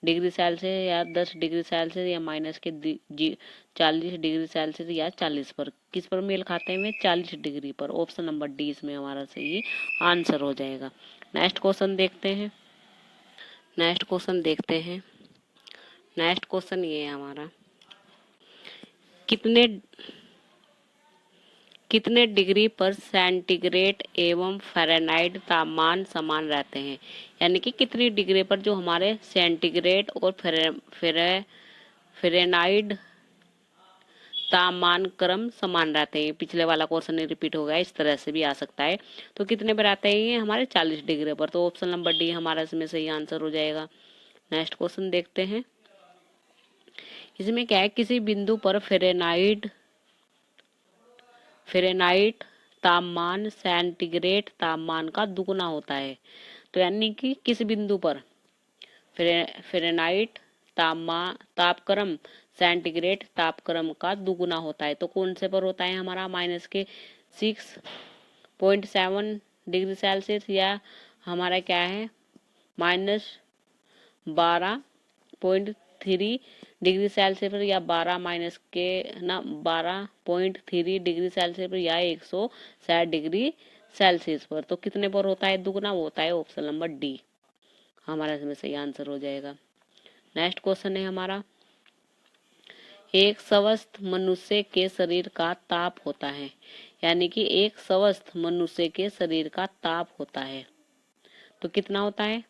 डिग्री सेल्सियस, या 10 डिग्री सेल्सियस, या माइनस के 40 डिग्री सेल्सियस, या 40 पर। किस पर मेल खाते हैं? वे 40 डिग्री पर। ऑप्शन नंबर डी इसमें हमारा सही आंसर हो जाएगा। नेक्स्ट क्वेश्चन देखते हैं। नेक्स्ट क्वेश्चन देखते हैं। नेक्स्ट क्वेश्चन ये है हमारा। कितने कितने डिग्री पर सेंटीग्रेड एवं फ़ारेनहाइट तापमान समान रहते हैं? यानी कि कितनी डिग्री पर जो हमारे सेंटीग्रेड और फ़ारेनहाइट तापमान क्रम समान रहते हैं। पिछले वाला क्वेश्चन रिपीट हो गया, इस तरह से भी आ सकता है। तो कितने पर आते हैं ये हमारे 40 डिग्री पर। तो ऑप्शन नंबर डी हमारा इसमें सही आंसर हो जाएगा। नेक्स्ट क्वेश्चन देखते हैं। इसमें क्या है, किसी बिंदु पर फ़ारेनहाइट तापमान सेंटीग्रेड तापमान का दुगुना होता है। तो यानी कि किस बिंदु पर फ़ारेनहाइट तापक्रम सेंटीग्रेड तापक्रम का दुगुना होता है। तो कौन से पर होता है हमारा -6.7 डिग्री सेल्सियस, या हमारा क्या है -12.3 डिग्री सेल्सियस पर, या 12.3 डिग्री सेल्सियस पर, या 160 डिग्री सेल्सियस पर। तो कितने पर होता है दुगुना? वो होता है ऑप्शन नंबर डी हमारा इसमें सही आंसर हो जाएगा। नेक्स्ट क्वेश्चन है हमारा, एक स्वस्थ मनुष्य के शरीर का ताप होता है। यानी कि एक स्वस्थ मनुष्य के शरीर का ताप होता है तो कितना होता है?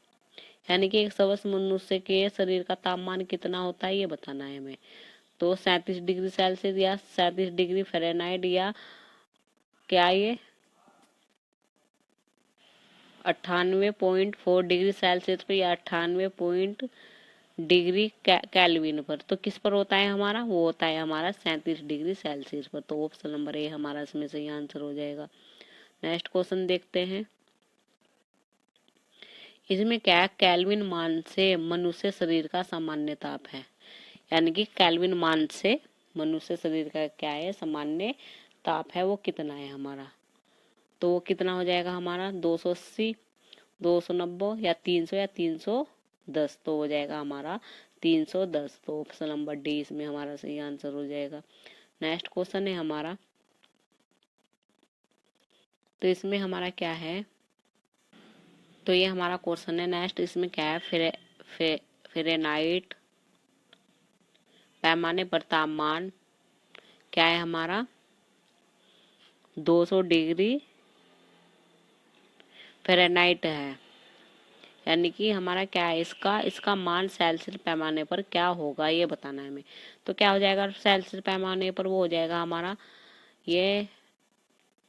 यानी कि एक स्वस्थ मनुष्य के शरीर का तापमान कितना होता है ये बताना है हमें। तो 37 डिग्री सेल्सियस, या 37 डिग्री फ़ारेनहाइट, या क्या ये 98.4 डिग्री सेल्सियस पर, या 98 डिग्री केल्विन पर। तो किस पर होता है हमारा? वो होता है हमारा 37 डिग्री सेल्सियस पर। तो ऑप्शन नंबर ए हमारा इसमें सही आंसर हो जाएगा। नेक्स्ट क्वेश्चन देखते हैं। इसमें क्या है, केल्विन मान से मनुष्य शरीर का सामान्य ताप है। यानी कि केल्विन मान से मनुष्य शरीर का क्या है सामान्य ताप है, वो कितना है हमारा? तो वो कितना हो जाएगा हमारा 280, 290, या 300, या 310। तो हो जाएगा हमारा 310। तो ऑप्शन नंबर डी इसमें हमारा सही आंसर हो जाएगा। नेक्स्ट क्वेश्चन है हमारा, तो इसमें हमारा क्या है, तो ये हमारा क्वेश्चन है नेक्स्ट। इसमें क्या है, फ़ारेनहाइट पैमाने पर तापमान क्या है हमारा 200 डिग्री फ़ारेनहाइट है। यानी कि हमारा क्या है, इसका मान सेल्सियस पैमाने पर क्या होगा ये बताना है हमें। तो क्या हो जाएगा सेल्सियस पैमाने पर? वो हो जाएगा हमारा ये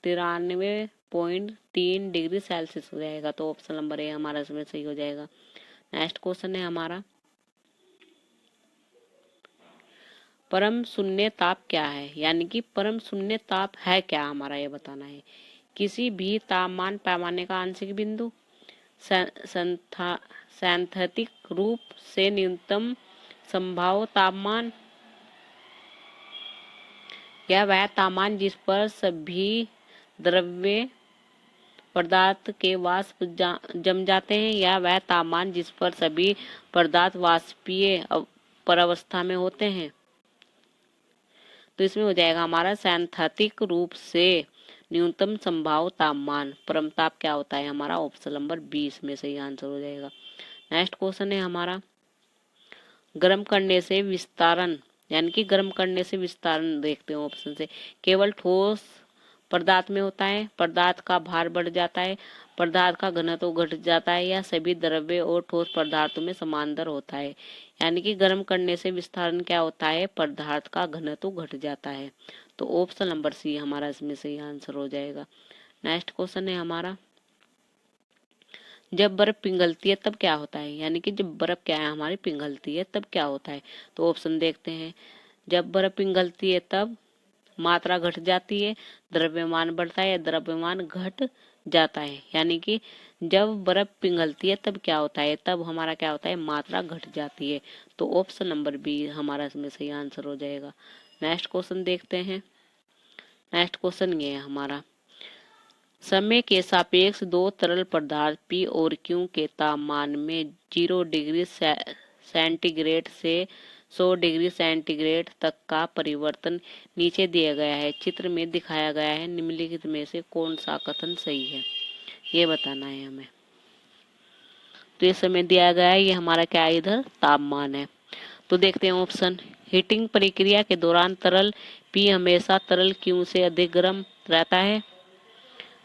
93.3 डिग्री सेल्सियस हो जाएगा। तो ऑप्शन नंबर ए हमारा इसमें सही हो जाएगा। नेक्स्ट क्वेश्चन है हमारा, परम शून्य ताप क्या है? यानी कि परम शून्य ताप है क्या हमारा ये बताना है। किसी भी तापमान पैमाने का आंशिक बिंदु, सैद्धांतिक रूप से न्यूनतम संभाव्य तापमान, या वह तापमान जिस पर सभी द्रव्य पदार्थ के वाष्प जम जाते हैं, या वह तापमान जिस पर सभी पदार्थ वाष्पीय परावस्था में होते हैं। तो इसमें हो जाएगा हमारा सैद्धांतिक रूप से न्यूनतम संभाव्य तापमान, परम ताप क्या होता है हमारा? ऑप्शन नंबर 20 में सही आंसर हो जाएगा। नेक्स्ट क्वेश्चन है हमारा, गर्म करने से विस्तारण, यानी कि गर्म करने से विस्तारण देखते हैं ऑप्शन से। केवल ठोस पदार्थ में होता है, पदार्थ का भार बढ़ जाता है, पदार्थ का घनत्व घट जाता है, या सभी द्रव्य और ठोस पदार्थों में समान दर होता है। यानी कि गर्म करने से विस्तारण क्या होता है? पदार्थ का घनत्व घट जाता है। तो ऑप्शन नंबर सी हमारा इसमें सही आंसर हो जाएगा। नेक्स्ट क्वेश्चन है हमारा, जब बर्फ पिघलती है तब क्या होता है? यानी कि जब बर्फ क्या है हमारी पिघलती है तब क्या होता है? तो ऑप्शन देखते हैं। जब बर्फ पिघलती है तब मात्रा घट जाती है, द्रव्यमान बढ़ता है, या द्रव्यमान घट जाता है। यानी कि जब बर्फ पिघलती है तब क्या होता है? तब हमारा क्या होता है? मात्रा घट जाती है। तो ऑप्शन नंबर बी हमारा इसमें सही आंसर हो जाएगा। नेक्स्ट क्वेश्चन देखते हैं। नेक्स्ट क्वेश्चन ये है हमारा, समय के सापेक्ष दो तरल पदार्थ पी और क्यू के तापमान में 0 डिग्री सेंटीग्रेड से 100 डिग्री सेंटीग्रेड तक का परिवर्तन नीचे दिया गया है, चित्र में दिखाया गया है। निम्नलिखित में से कौन सा कथन सही है ये बताना है हमें। तो ये समय दिया गया है, ये हमारा क्या है इधर तापमान है। तो देखते हैं ऑप्शन। हीटिंग प्रक्रिया के दौरान तरल P हमेशा तरल Q से अधिक गर्म रहता है।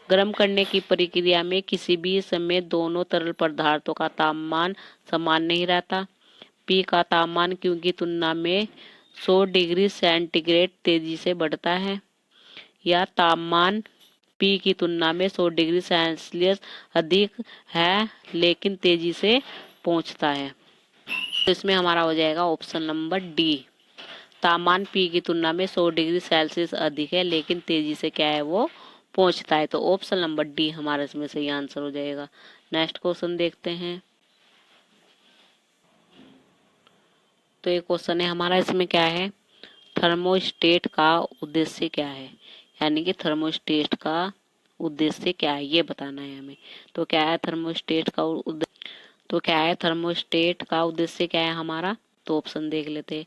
गर्म करने की प्रक्रिया में किसी भी समय दोनों तरल पदार्थों का तापमान समान नहीं रहता। P का तापमान Q की तुलना में 100 डिग्री सेंटीग्रेड तेजी से बढ़ता है, या तापमान P की तुलना में 100 डिग्री सेल्सियस अधिक है लेकिन तेजी से पहुंचता है। तो इसमें हमारा हो जाएगा ऑप्शन नंबर डी। तापमान P की तुलना में 100 डिग्री सेल्सियस अधिक है लेकिन तेजी से क्या है वो पहुंचता है। तो ऑप्शन नंबर डी हमारा इसमें सही आंसर हो जाएगा। नेक्स्ट क्वेश्चन देखते हैं। तो ये क्वेश्चन है हमारा, इसमें क्या है, थर्मोस्टेट का उद्देश्य क्या है, यानी कि थर्मोस्टेट का उद्देश्य क्या है ये बताना है हमें। तो क्या है थर्मोस्टेट का उद्देश्य क्या है हमारा। तो ऑप्शन देख लेते हैं।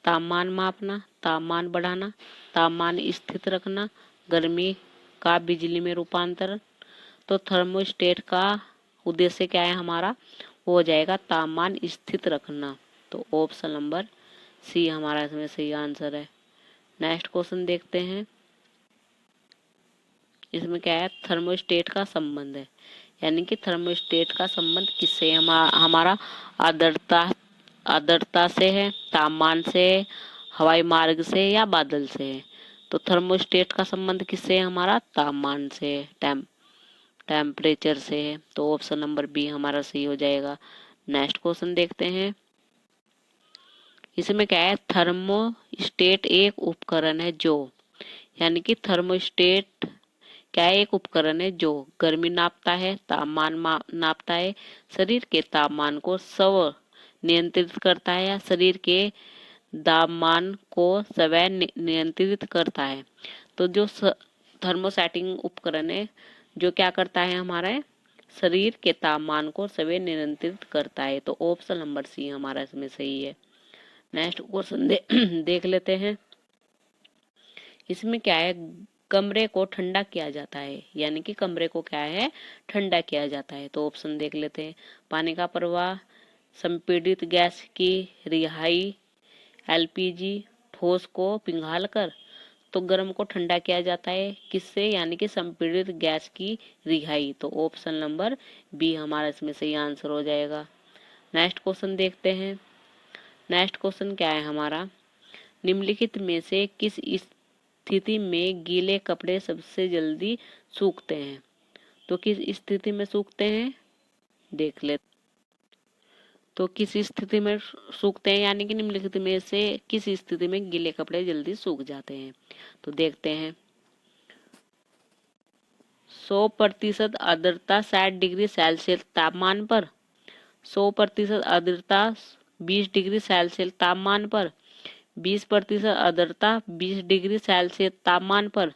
तापमान मापना, तापमान बढ़ाना, तापमान स्थिर रखना, गर्मी का बिजली में रूपांतरण। तो थर्मोस्टेट का उद्देश्य क्या है हमारा, वो हो जाएगा तापमान स्थिर रखना। तो ऑप्शन नंबर सी हमारा इसमें सही आंसर है। नेक्स्ट क्वेश्चन देखते हैं। इसमें क्या है, थर्मोस्टेट का संबंध है, यानी कि थर्मोस्टेट का संबंध किससे है हमारा आर्द्रता से है, तापमान से, हवाई मार्ग से या बादल से है। तो थर्मोस्टेट का संबंध किससे है हमारा, तापमान से, टेम्परेचर से है। तो ऑप्शन नंबर बी हमारा सही हो जाएगा। नेक्स्ट क्वेश्चन देखते हैं। इसमें क्या है, थर्मोस्टेट एक उपकरण है जो, यानी कि थर्मोस्टेट क्या है, एक उपकरण है जो गर्मी नापता है, तापमान नापता है, शरीर के तापमान को स्व नियंत्रित करता है या शरीर के तापमान को स्वयं नियंत्रित करता है। तो जो थर्मोस्टेटिंग उपकरण है जो क्या करता है हमारा शरीर के तापमान को स्वयं नियंत्रित करता है। तो ऑप्शन नंबर सी हमारा इसमें सही है। नेक्स्ट क्वेश्चन देख लेते हैं। इसमें क्या है, कमरे को ठंडा किया जाता है, यानी कि कमरे को क्या है, ठंडा किया जाता है। तो ऑप्शन देख लेते हैं। पानी का प्रवाह, संपीड़ित गैस की रिहाई, एलपीजी, ठोस को पिघालकर। तो गर्म को ठंडा किया जाता है किससे, यानी कि संपीड़ित गैस की रिहाई। तो ऑप्शन नंबर बी हमारा इसमें सही आंसर हो जाएगा। नेक्स्ट क्वेश्चन देखते हैं। नेक्स्ट क्वेश्चन क्या है हमारा, निम्नलिखित में से किस स्थिति में गीले कपड़े सबसे जल्दी सूखते हैं। तो किस स्थिति में सूखते हैं देख ले। तो किस स्थिति में सूखते हैं, यानी कि निम्नलिखित में से किस स्थिति में गीले कपड़े जल्दी सूख जाते हैं। तो देखते हैं। 100% आर्द्रता 60 डिग्री सेल्सियस तापमान पर, 100% आर्द्रता 20 डिग्री सेल्सियस तापमान पर, 20% आर्द्रता 20 डिग्री सेल्सियस तापमान पर,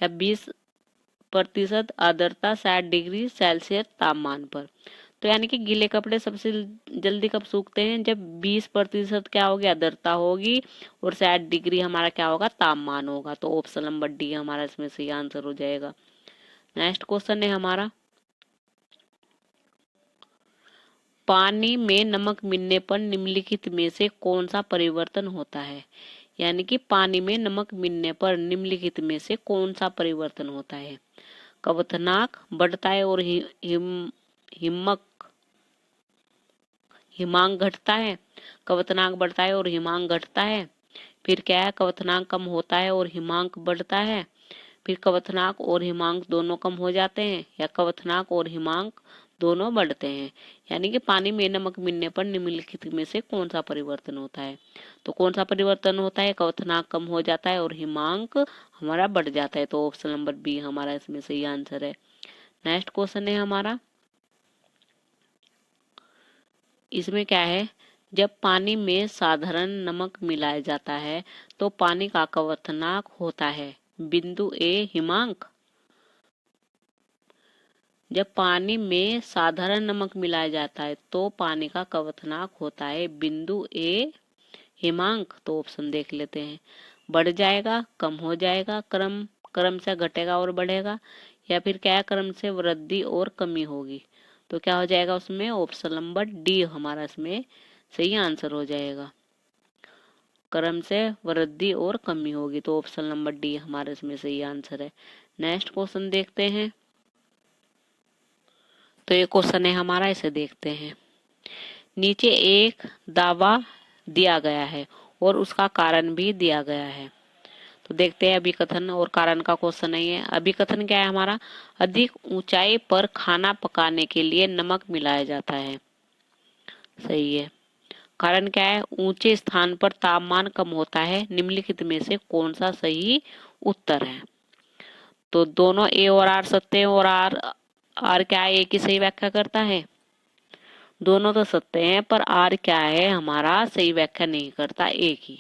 या 20% आर्द्रता 60 डिग्री सेल्सियस तापमान पर। तो यानी कि गीले कपड़े सबसे जल्दी कब सूखते हैं, जब 20% क्या होगी, आर्द्रता होगी, और 60 डिग्री हमारा क्या होगा, तापमान होगा। तो ऑप्शन नंबर डी हमारा इसमें सही आंसर हो जाएगा। नेक्स्ट क्वेश्चन है हमारा, पानी में नमक मिलने पर निम्नलिखित में से कौन सा परिवर्तन होता है। यानी कि पानी में नमक मिलने पर निम्नलिखित में से कौन सा परिवर्तन होता है। क्वथनांक बढ़ता है और हिमांक घटता है। क्वथनांक बढ़ता है और हिमांक घटता है। फिर क्या है, क्वथनांक कम होता है और हिमांक बढ़ता है। फिर क्वथनांक और हिमांक दोनों कम हो जाते हैं, या क्वथनांक और हिमांक दोनों बढ़ते हैं। यानी कि पानी में नमक मिलने पर निम्नलिखित में से कौन सा परिवर्तन होता है। तो कौन सा परिवर्तन होता है, क्वथनांक कम हो जाता है और हिमांक हमारा बढ़ जाता है। तो ऑप्शन नंबर बी हमारा इसमें सही आंसर है। नेक्स्ट क्वेश्चन है हमारा, इसमें क्या है, जब पानी में साधारण नमक मिलाया जाता है तो पानी का क्वथनांक होता है बिंदु ए हिमांक। जब पानी में साधारण नमक मिलाया जाता है तो पानी का क्वथनांक होता है बिंदु ए हिमांक। तो ऑप्शन देख लेते हैं। बढ़ जाएगा, कम हो जाएगा, क्रम से घटेगा और बढ़ेगा, या फिर क्या है, क्रम से वृद्धि और कमी होगी। तो क्या हो जाएगा उसमें, ऑप्शन नंबर डी हमारा इसमें सही आंसर हो जाएगा। क्रम से वृद्धि और कमी होगी। तो ऑप्शन नंबर डी हमारे इसमें सही आंसर है। नेक्स्ट क्वेश्चन देखते हैं। तो ये क्वेश्चन है हमारा, इसे देखते हैं। नीचे एक दावा दिया गया है और उसका कारण भी दिया गया है। तो देखते हैं अभिकथन और कारण का क्वेश्चन है ये। अभिकथन क्या है हमारा? अधिक ऊंचाई पर खाना पकाने के लिए नमक मिलाया जाता है। सही है। कारण क्या है? ऊंचे स्थान पर तापमान कम होता है। निम्नलिखित में से कौन सा सही उत्तर है? तो दोनों ए और आर सत्य है, और आर आर क्या है? ए की सही व्याख्या करता है। दोनों तो सत्य हैं, पर आर क्या है हमारा? सही व्याख्या नहीं करता, ए की।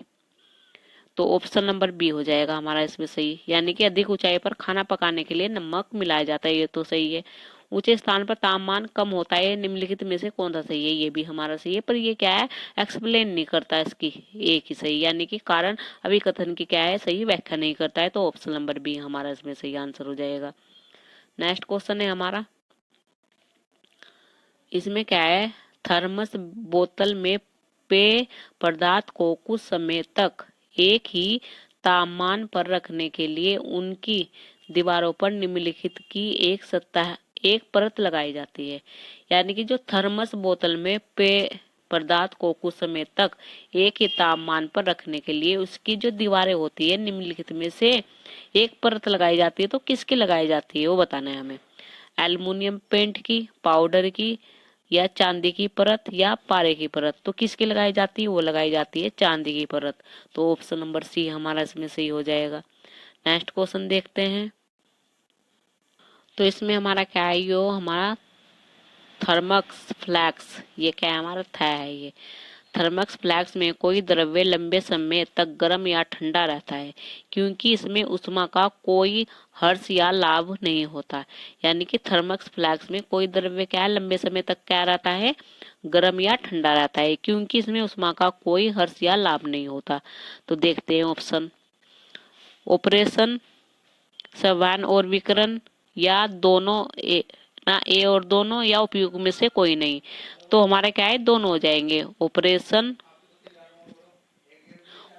तो ऑप्शन नंबर बी हो जाएगा हमारा इसमें सही, यानी कि अधिक ऊंचाई पर खाना पकाने के लिए नमक मिलाया जाता है, ये तो सही है। ऊंचे स्थान पर तापमान कम होता है, निम्नलिखित में से कौन सा सही है? ये भी हमारा सही है, पर ये क्या है? एक्सप्लेन नहीं करता इसकी, एक ही सही, यानी कि कारण अभिकथन की क्या है? सही व्याख्या नहीं करता है। तो ऑप्शन नंबर बी हमारा इसमें सही आंसर हो जाएगा। नेक्स्ट क्वेश्चन है हमारा, इसमें क्या है? थर्मस बोतल में पेय पदार्थ को कुछ समय तक एक ही तापमान पर रखने के लिए उनकी दीवारों पर निम्नलिखित की एक परत लगाई जाती है। यानी कि जो थर्मस बोतल में पेय पदार्थ को कुछ समय तक एक ही तापमान पर रखने के लिए उसकी जो दीवारें होती है, निम्नलिखित में से एक परत लगाई जाती है। तो किसकी लगाई जाती है वो बताना है हमें। एल्युमिनियम पेंट की, पाउडर की, या चांदी की परत, या पारे की परत। तो किसकी लगाई जाती है? वो लगाई जाती है चांदी की परत। तो ऑप्शन नंबर सी हमारा इसमें सही हो जाएगा। नेक्स्ट क्वेश्चन देखते हैं। तो इसमें हमारा क्या है? यो हमारा थर्मक्स फ्लैक्स, ये क्या है हमारा? है ये थर्मक्स फ्लैक्स में कोई द्रव्य लंबे समय तक गर्म या ठंडा रहता है, क्योंकि इसमें ऊष्मा का कोई हर्ष या लाभ नहीं होता। यानी कि थर्मक्स फ्लैक्स में कोई द्रव्य क्या है? लंबे समय तक क्या रहता है? गर्म या ठंडा रहता है, क्योंकि इसमें ऊष्मा का कोई हर्ष या लाभ नहीं होता। तो देखते हैं ऑप्शन। ऑपरेशन, संवहन और विकिरण, या दोनों ना ए और दोनों, या उपयोग में से कोई नहीं। तो हमारा क्या है? दोनों हो जाएंगे।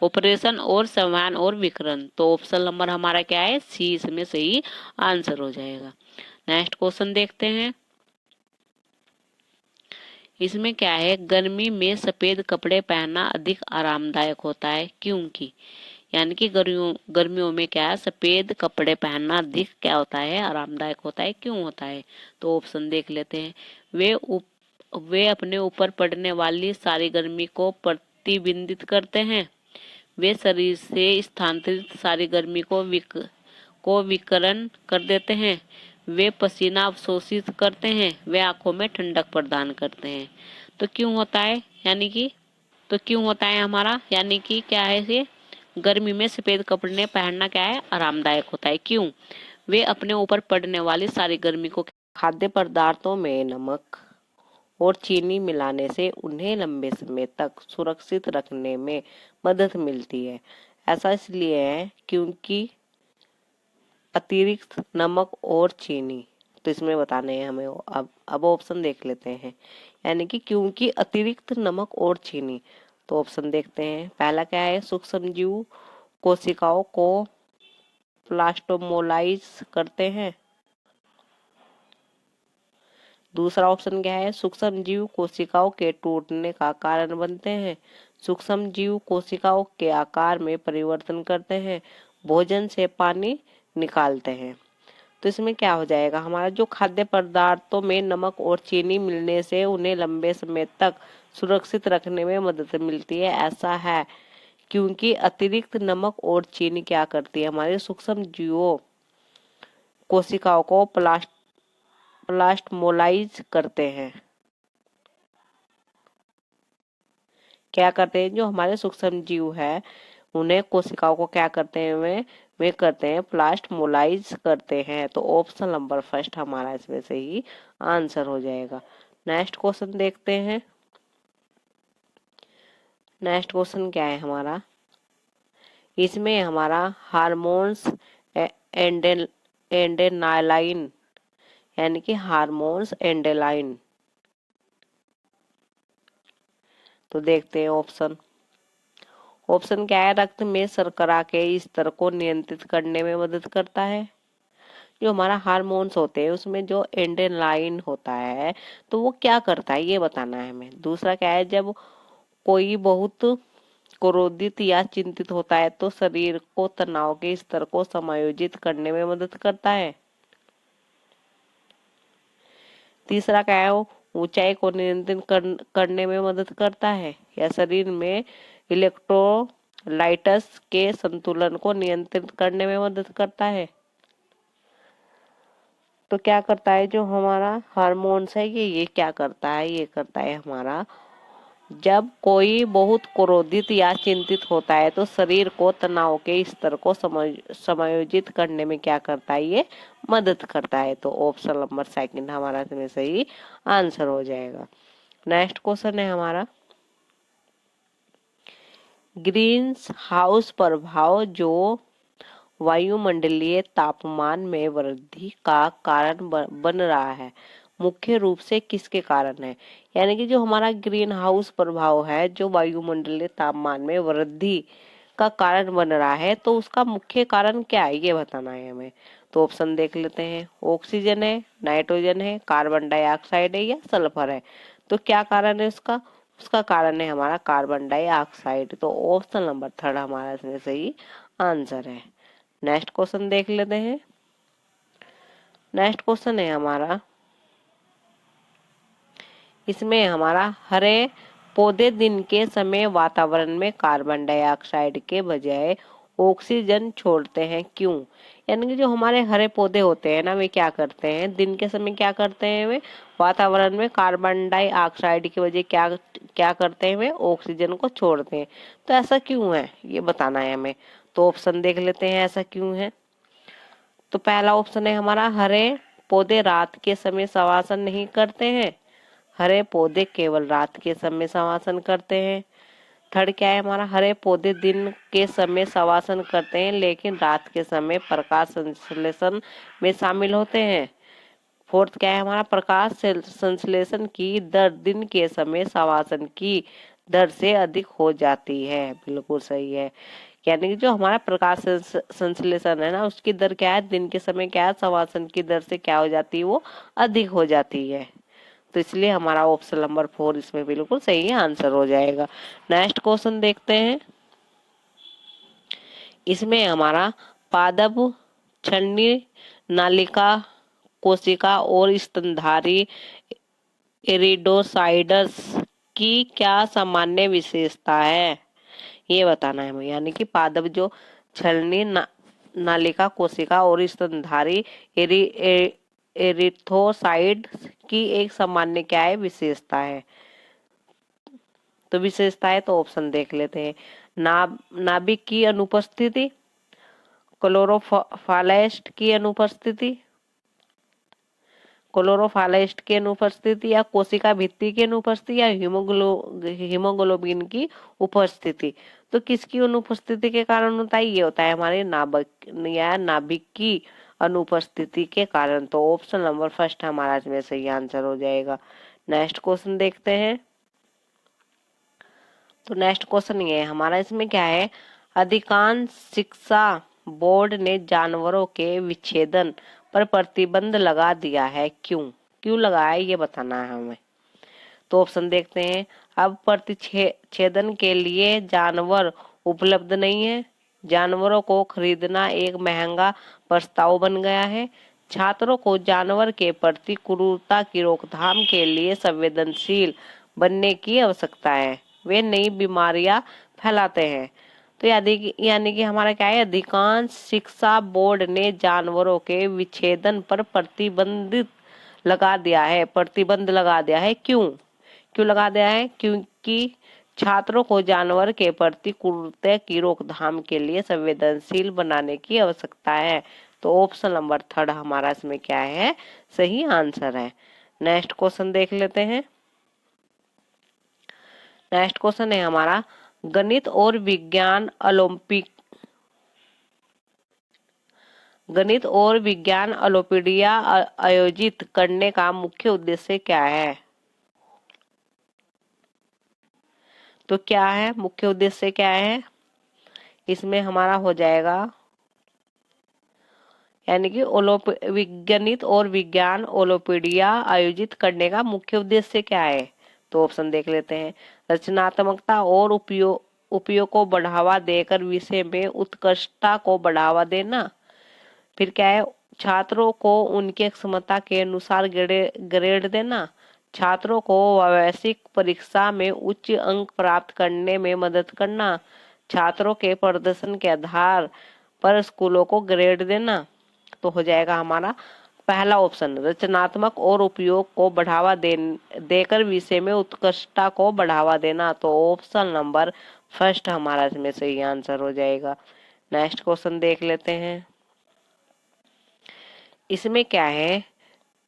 ऑपरेशन और संवहन और विकिरण। तो ऑप्शन नंबर हमारा क्या है? सी इसमें सही आंसर हो जाएगा। नेक्स्ट क्वेश्चन देखते हैं। इसमें क्या है? गर्मी में सफेद कपड़े पहनना अधिक आरामदायक होता है, क्योंकि यानी कि गर्मियों में क्या है? सफेद कपड़े पहनना अधिक क्या होता है? आरामदायक होता है। क्यों होता है? तो ऑप्शन देख लेते हैं। वे अपने ऊपर पड़ने वाली सारी गर्मी को प्रतिबिंबित करते हैं। वे शरीर से स्थानांतरित सारी गर्मी को विकिरण कर देते हैं। वे पसीना अवशोषित करते हैं। वे आंखों में ठंडक प्रदान करते हैं। तो क्यों होता है? यानी कि तो क्यों होता है हमारा? यानी कि क्या है? ये गर्मी में सफेद कपड़े पहनना क्या है? आरामदायक होता है। क्यों? वे अपने ऊपर पड़ने वाली सारी गर्मी को खाद्य पदार्थों में नमक और चीनी मिलाने से उन्हें लंबे समय तक सुरक्षित रखने में मदद मिलती है। ऐसा इसलिए है क्योंकि अतिरिक्त नमक और चीनी, तो इसमें बताने हैं हमें। अब ऑप्शन देख लेते हैं। यानी कि क्योंकि अतिरिक्त नमक और चीनी। तो ऑप्शन देखते हैं। पहला क्या है? सूक्ष्मजीव कोशिकाओं को प्लास्टोमोलाइज करते हैं। दूसरा ऑप्शन क्या है? सूक्ष्म जीव कोशिकाओं के टूटने का कारण बनते हैं। सूक्ष्म जीव कोशिकाओं के आकार में परिवर्तन करते हैं। भोजन से पानी निकालते हैं। तो इसमें क्या हो जाएगा हमारा? जो खाद्य पदार्थों में नमक और चीनी मिलने से उन्हें लंबे समय तक सुरक्षित रखने में मदद मिलती है। ऐसा है क्योंकि अतिरिक्त नमक और चीनी क्या करती है? हमारे सूक्ष्म जीवों कोशिकाओं को प्लास्टोमोलाइज करते हैं। क्या करते हैं? जो हमारे सूक्ष्म जीव है उन्हें कोशिकाओं को क्या करते हैं? वे करते हैं प्लास्टोमोलाइज करते हैं। तो ऑप्शन नंबर फर्स्ट हमारा इसमें से ही आंसर हो जाएगा। नेक्स्ट क्वेश्चन देखते हैं। नेक्स्ट क्वेश्चन क्या है हमारा? इसमें हमारा हार्मोन्स एंडेनालाइन, यानी कि हार्मोन्स एंडेलाइन। तो देखते हैं ऑप्शन। ऑप्शन क्या है, रक्त में शर्करा के स्तर को नियंत्रित करने में मदद करता है। जो हमारा हार्मोन्स होते हैं उसमें जो एड्रेनालाइन होता है तो वो क्या करता है ये बताना है हमें। दूसरा क्या है, जब कोई बहुत क्रोधित या चिंतित होता है तो शरीर को तनाव के स्तर को समायोजित करने में मदद करता है। तीसरा क्या है, वो ऊंचाई को नियंत्रित करने में मदद करता है, या शरीर में इलेक्ट्रोलाइट्स के संतुलन को नियंत्रित करने में मदद करता है। तो क्या करता है, जो हमारा हार्मोन्स है ये क्या करता है, ये करता है हमारा, जब कोई बहुत क्रोधित या चिंतित होता है तो शरीर को तनाव के स्तर को समायोजित करने में क्या करता है, ये मदद करता है। तो ऑप्शन नंबर सेकंड हमारा इसमें सही आंसर हो जाएगा। नेक्स्ट क्वेश्चन है हमारा, ग्रीन हाउस प्रभाव जो वायुमंडलीय तापमान में वृद्धि का कारण बन रहा है, मुख्य रूप से किसके कारण है। यानी कि जो हमारा ग्रीन हाउस प्रभाव है जो वायुमंडलीय तापमान में वृद्धि का कारण बन रहा है तो उसका मुख्य कारण क्या है ये बताना है हमें। तो ऑप्शन देख लेते हैं, ऑक्सीजन है, नाइट्रोजन है, कार्बन डाइऑक्साइड है या सल्फर है। तो क्या कारण है उसका, उसका कारण है हमारा कार्बन डाइऑक्साइड। तो ऑप्शन नंबर थर्ड हमारा इसमें सही आंसर है। नेक्स्ट क्वेश्चन देख लेते हैं। नेक्स्ट क्वेश्चन है हमारा, इसमें हमारा हरे पौधे दिन के समय वातावरण में कार्बन डाइऑक्साइड के बजाय ऑक्सीजन छोड़ते हैं, क्यों। यानी कि जो हमारे हरे पौधे होते हैं ना वे क्या करते हैं, दिन के समय क्या करते हैं, वे वातावरण में कार्बन डाइऑक्साइड की वजह क्या क्या करते हैं, वे ऑक्सीजन को छोड़ते हैं। तो ऐसा क्यों है ये बताना है हमें। तो ऑप्शन देख लेते हैं ऐसा क्यों है। तो पहला ऑप्शन है हमारा, हरे पौधे रात के समय श्वसन नहीं करते हैं, हरे पौधे केवल रात के समय श्वसन करते हैं। थर्ड क्या है हमारा, हरे पौधे दिन के समय श्वसन करते हैं लेकिन रात के समय प्रकाश संश्लेषण में शामिल होते हैं। फोर्थ क्या है हमारा, प्रकाश संश्लेषण की दर दिन के समय श्वसन की दर से अधिक हो जाती है। बिल्कुल सही है। यानी कि जो हमारा प्रकाश संश्लेषण है ना उसकी दर क्या है, दिन के समय क्या है श्वसन की दर से क्या हो जाती है, वो अधिक हो जाती है। तो इसलिए हमारा ऑप्शन नंबर 4 इसमें बिल्कुल सही आंसर हो जाएगा। नेक्स्ट क्वेश्चन देखते हैं। इसमें हमारा पादप, छन्नी, नालिका, कोशिका और स्तनधारी एरिडोसाइड्स की क्या सामान्य विशेषता है ये बताना है हमें। यानी कि पादप, जो छलनी, नालिका, कोशिका और स्तनधारी एरिथ्रोसाइड की एक सामान्य क्या है, विशेषता है। तो विशेषता है तो ऑप्शन देख लेते हैं। नाभिक की अनुपस्थिति, क्लोरोफालास्ट की अनुपस्थिति, क्लोरोफालास्ट की अनुपस्थिति, या कोशिका भित्ति की अनुपस्थिति, या हीमोग्लोबिन की उपस्थिति। तो किसकी अनुपस्थिति के कारण होता है, ये होता है हमारे नाभिक की अनुपस्थिति के कारण। तो ऑप्शन नंबर फर्स्ट हमारा इसमें सही आंसर हो जाएगा। नेक्स्ट क्वेश्चन देखते हैं। तो नेक्स्ट क्वेश्चन ये है हमारा, इसमें क्या है, अधिकांश शिक्षा बोर्ड ने जानवरों के विच्छेदन पर प्रतिबंध लगा दिया है, क्यों, क्यों लगाया है ये बताना है हमें। तो ऑप्शन देखते हैं। अब प्रतिच्छेदन के लिए जानवर उपलब्ध नहीं है, जानवरों को खरीदना एक महंगा प्रस्ताव बन गया है, छात्रों को जानवर के प्रति क्रूरता की रोकथाम के लिए संवेदनशील बनने की आवश्यकता है, वे नई बीमारियां फैलाते हैं। तो यानी कि हमारा क्या है, अधिकांश शिक्षा बोर्ड ने जानवरों के विच्छेदन पर प्रतिबंध लगा दिया है, क्यों, क्यों लगा दिया है, क्योंकि छात्रों को जानवर के प्रति क्रूरता की रोकथाम के लिए संवेदनशील बनाने की आवश्यकता है। तो ऑप्शन नंबर थर्ड हमारा इसमें क्या है, सही आंसर है। नेक्स्ट क्वेश्चन देख लेते हैं। नेक्स्ट क्वेश्चन है हमारा, गणित और विज्ञान ओलंपियाड आयोजित करने का मुख्य उद्देश्य क्या है। तो क्या है मुख्य उद्देश्य क्या है, इसमें हमारा हो जाएगा, यानी कि विज्ञानित और विज्ञान ओलंपियाड आयोजित करने का मुख्य उद्देश्य क्या है? तो ऑप्शन देख लेते हैं। रचनात्मकता और उपयोग को बढ़ावा देकर विषय में उत्कृष्टता को बढ़ावा देना। फिर क्या है? छात्रों को उनके क्षमता के अनुसार ग्रेड देना। छात्रों को व्यावसायिक परीक्षा में उच्च अंक प्राप्त करने में मदद करना। छात्रों के प्रदर्शन के आधार पर स्कूलों को ग्रेड देना। तो हो जाएगा हमारा पहला ऑप्शन, रचनात्मक और उपयोग को बढ़ावा देकर विषय में उत्कृष्टता को बढ़ावा देना। तो ऑप्शन नंबर फर्स्ट हमारा इसमें सही आंसर हो जाएगा। नेक्स्ट क्वेश्चन देख लेते हैं। इसमें क्या है?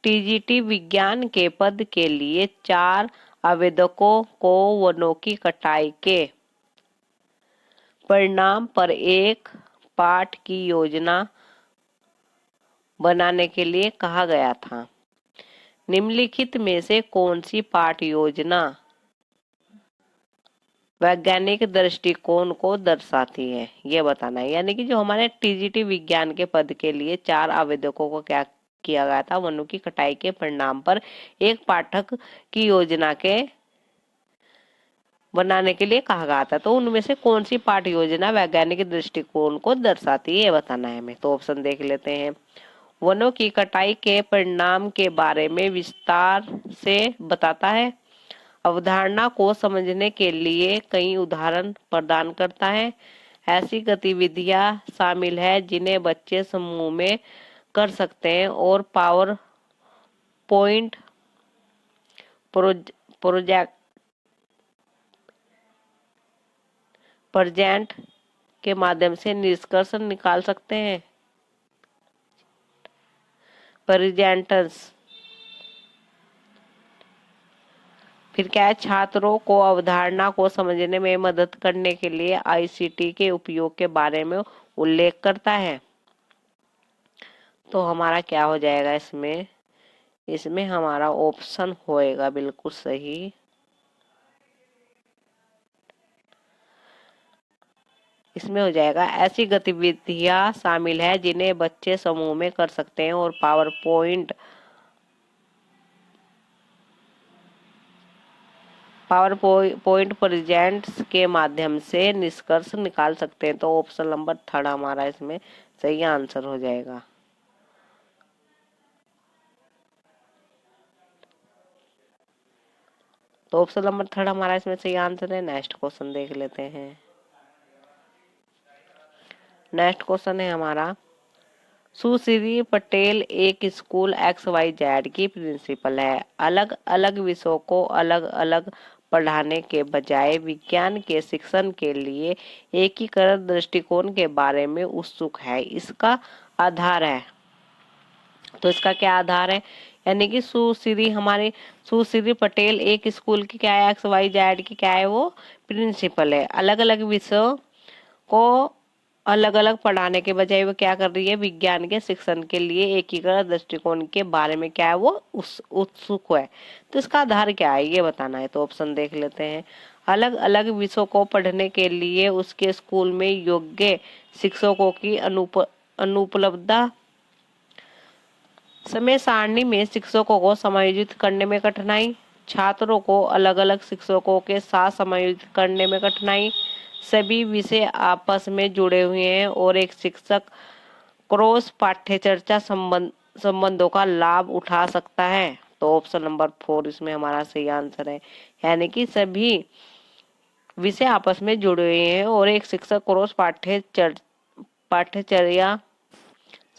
टीजीटी विज्ञान के पद के लिए 4 आवेदकों को वनों की कटाई के परिणाम पर एक पाठ की योजना बनाने के लिए कहा गया था। निम्नलिखित में से कौन सी पाठ योजना वैज्ञानिक दृष्टिकोण को दर्शाती है? ये बताना है। यानी कि जो हमारे टीजीटी विज्ञान के पद के लिए 4 आवेदकों को क्या किया गया था? वनों की कटाई के परिणाम पर एक पाठक की योजना के बनाने के लिए कहा गया था। तो उनमें से कौन सी पाठ योजना वैज्ञानिक दृष्टिकोण को दर्शाती है, ये बताना है हमें। तो ऑप्शन देख लेते हैं। वनों की कटाई के परिणाम के बारे में विस्तार से बताता है। अवधारणा को समझने के लिए कई उदाहरण प्रदान करता है। ऐसी गतिविधियां शामिल है जिन्हें बच्चे समूह में कर सकते हैं और पावर पॉइंट प्रेजेंट के माध्यम से निष्कर्ष निकाल सकते हैं। प्रेजेंटर्स। फिर क्या है? छात्रों को अवधारणा को समझने में मदद करने के लिए आईसीटी के उपयोग के बारे में उल्लेख करता है। तो हमारा क्या हो जाएगा इसमें? इसमें हमारा ऑप्शन होएगा बिल्कुल सही, इसमें हो जाएगा ऐसी गतिविधियां शामिल है जिन्हें बच्चे समूह में कर सकते हैं और पावर पॉइंट प्रेजेंट्स के माध्यम से निष्कर्ष निकाल सकते हैं। तो ऑप्शन नंबर थर्ड हमारा इसमें सही आंसर हो जाएगा। तो ऑप्शन नंबर थर्ड हमारा इसमें सही आंसर है। नेक्स्ट क्वेश्चन देख लेते हैं। नेक्स्ट क्वेश्चन है हमारा, सुश्री पटेल एक स्कूल XYZ की प्रिंसिपल है। अलग अलग विषयों को अलग अलग पढ़ाने के बजाय विज्ञान के शिक्षण के लिए एकीकृत दृष्टिकोण के बारे में उत्सुक है। इसका आधार है। तो इसका क्या आधार है? यानी कि सुश्री पटेल एक स्कूल की क्या है? XYZ की क्या है? वो प्रिंसिपल है। अलग अलग विषयों को अलग अलग पढ़ाने के बजाय वो क्या कर रही है? विज्ञान के शिक्षण के लिए एकीकृत दृष्टिकोण के बारे में क्या है? वो उत्सुक है। तो इसका आधार क्या है, ये बताना है। तो ऑप्शन देख लेते हैं। अलग अलग विषयों को पढ़ने के लिए उसके स्कूल में योग्य शिक्षकों की अनुपलब्धता, समय सारणी में शिक्षकों को समायोजित करने में कठिनाई, छात्रों को अलग अलग शिक्षकों के साथ समायोजित करने में कठिनाई, सभी विषय आपस में जुड़े हुए हैं और एक शिक्षक क्रॉस पाठ्यचर्या संबंधों का लाभ उठा सकता है। तो ऑप्शन नंबर 4 इसमें हमारा सही आंसर है। यानी कि सभी विषय आपस में जुड़े हुए हैं और एक शिक्षक क्रॉस पाठ्यचर्या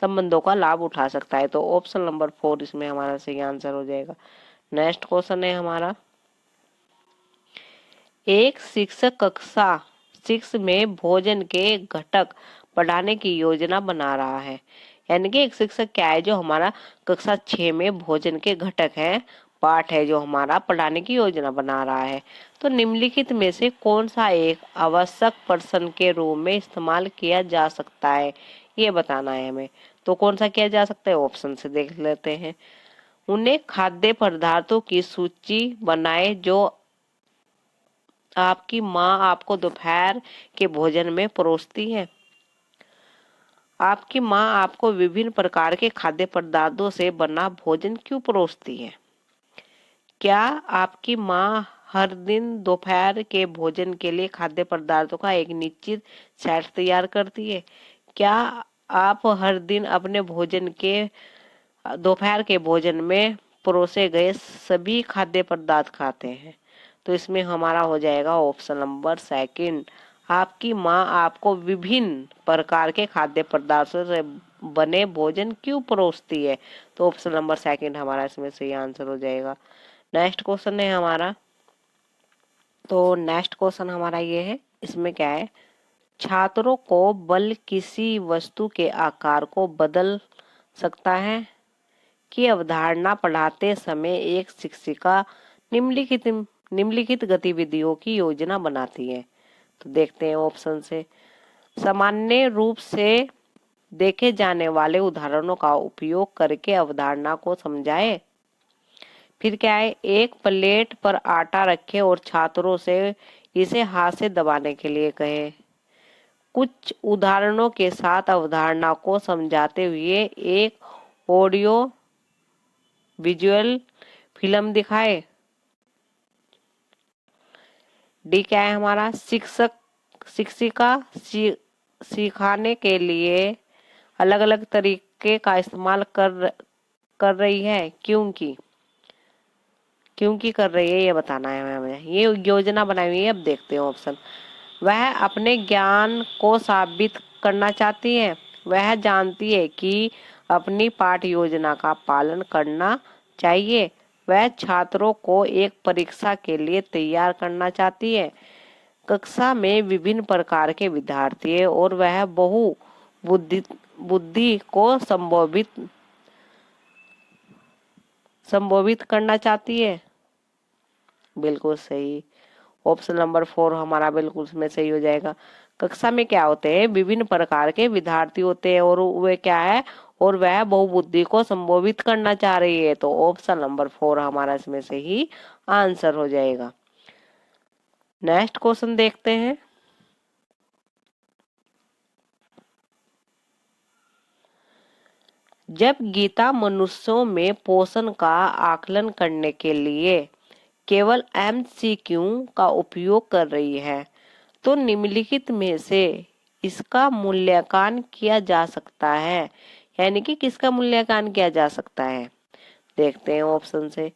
संबंधों का लाभ उठा सकता है। तो ऑप्शन नंबर 4 इसमें हमारा सही आंसर हो जाएगा। नेक्स्ट क्वेश्चन है हमारा, एक शिक्षक कक्षा 6 में भोजन के घटक पढ़ाने की योजना बना रहा है। यानी कि एक शिक्षक क्या है? जो हमारा कक्षा 6 में भोजन के घटक है, पाठ है, जो हमारा पढ़ाने की योजना बना रहा है। तो निम्नलिखित में से कौन सा एक आवश्यक प्रश्न के रूप में इस्तेमाल किया जा सकता है, ये बताना है हमें। तो कौन सा किया जा सकता है? ऑप्शन से देख लेते हैं। उन्हें खाद्य पदार्थों की सूची बनाए जो आपकी माँ आपको दोपहर के भोजन में परोसती है? आपकी माँ आपको विभिन्न प्रकार के खाद्य पदार्थों से बना भोजन क्यों परोसती है? क्या आपकी माँ हर दिन दोपहर के भोजन के लिए खाद्य पदार्थों का एक निश्चित सेट तैयार करती है? क्या आप हर दिन अपने भोजन के दोपहर के भोजन में परोसे गए सभी खाद्य पदार्थ खाते हैं? तो इसमें हमारा हो जाएगा ऑप्शन नंबर सेकंड। आपकी माँ आपको विभिन्न प्रकार के खाद्य पदार्थों से बने भोजन क्यों परोसती है? तो ऑप्शन नंबर सेकंड हमारा इसमें सही आंसर हो जाएगा। नेक्स्ट क्वेश्चन है हमारा, तो नेक्स्ट क्वेश्चन हमारा ये है, इसमें क्या है, छात्रों को बल किसी वस्तु के आकार को बदल सकता है की अवधारणा पढ़ाते समय एक शिक्षिका निम्नलिखित गतिविधियों की योजना बनाती है। तो देखते हैं ऑप्शन से। सामान्य रूप से देखे जाने वाले उदाहरणों का उपयोग करके अवधारणा को समझाएं। फिर क्या है, एक प्लेट पर आटा रखें और छात्रों से इसे हाथ से दबाने के लिए कहें। कुछ उदाहरणों के साथ अवधारणा को समझाते हुए एक ऑडियो विजुअल फिल्म दिखाए। डी क्या है हमारा, शिक्षिका सिखाने के लिए अलग अलग तरीके का इस्तेमाल कर रही है, क्योंकि कर रही है ये बताना है हमें। ये योजना बनाई हुई है। अब देखते हैं ऑप्शन। वह अपने ज्ञान को साबित करना चाहती है। वह जानती है कि अपनी पाठ योजना का पालन करना चाहिए। वह छात्रों को एक परीक्षा के लिए तैयार करना चाहती है। कक्षा में विभिन्न प्रकार के विद्यार्थी है और वह बहु बुद्धि को संबोधित करना चाहती है। बिल्कुल सही, ऑप्शन नंबर 4 हमारा बिल्कुल उसमें सही हो जाएगा। कक्षा में क्या होते हैं, विभिन्न प्रकार के विद्यार्थी होते हैं और वे क्या है, और वह बहुबुद्धि को संबोधित करना चाह रही है। तो ऑप्शन नंबर 4 हमारा इसमें से ही आंसर हो जाएगा। नेक्स्ट क्वेश्चन देखते हैं। जब गीता मनुष्यों में पोषण का आकलन करने के लिए केवल MCQ का उपयोग कर रही है, तो निम्नलिखित में से इसका मूल्यांकन किया जा सकता है, यानी कि किसका मूल्यांकन किया जा सकता है। देखते हैं ऑप्शन से।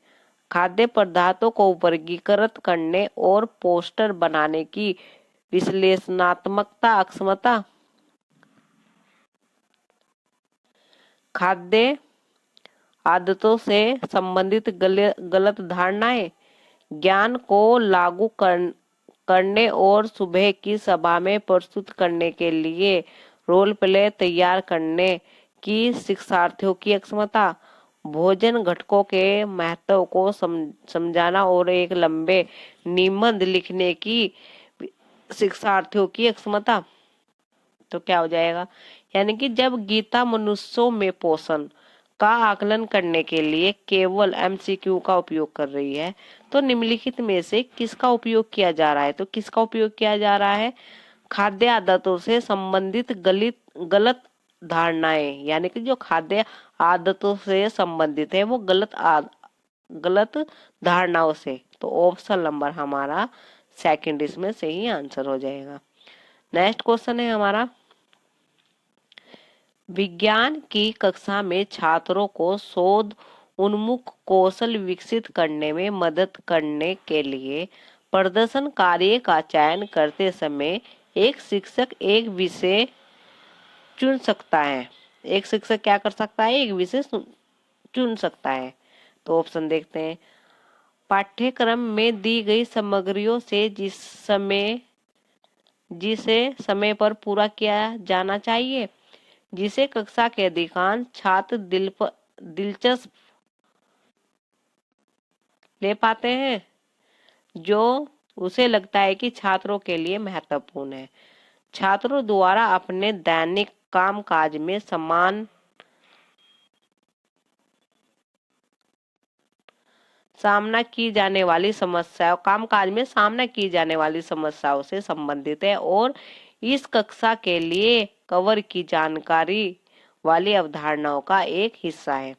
खाद्य पदार्थों को वर्गीकृत करने और पोस्टर बनाने की विश्लेषणात्मकता अक्षमता, खाद्य आदतों से संबंधित गलत धारणाएं, ज्ञान को लागू करने और सुबह की सभा में प्रस्तुत करने के लिए रोल प्ले तैयार करने की शिक्षार्थियों की अक्षमता, भोजन घटकों के महत्व को समझाना और एक लंबे निबंध लिखने की शिक्षार्थियों की अक्षमता। तो क्या हो जाएगा, यानी कि जब गीता मनुष्यों में पोषण का आकलन करने के लिए केवल MCQ का उपयोग कर रही है, तो निम्नलिखित में से किसका उपयोग किया जा रहा है। तो किसका उपयोग किया जा रहा है, खाद्य आदतों से संबंधित गलत धारणाएं, यानी कि जो खाद्य आदतों से संबंधित है वो गलत धारणाओं से। तो ऑप्शन नंबर हमारा सेकंड इसमें सही आंसर हो जाएगा। नेक्स्ट क्वेश्चन है हमारा, विज्ञान की कक्षा में छात्रों को शोध उन्मुख कौशल विकसित करने में मदद करने के लिए प्रदर्शन कार्य का चयन करते समय एक शिक्षक एक विषय चुन सकता है। एक शिक्षक क्या कर सकता है, एक विषय चुन सकता है। तो ऑप्शन देखते हैं। पाठ्यक्रम में दी गई सामग्रियों से जिसे समय पर पूरा किया जाना चाहिए, जिसे कक्षा के अधिकांश छात्र दिलचस्प ले पाते हैं, जो उसे लगता है कि छात्रों के लिए महत्वपूर्ण है, छात्रों द्वारा अपने दैनिक कामकाज में सामना की जाने वाली समस्याओं कामकाज में सामना की जाने वाली समस्याओं से संबंधित है और इस कक्षा के लिए कवर की जानकारी वाली अवधारणाओं का एक हिस्सा है।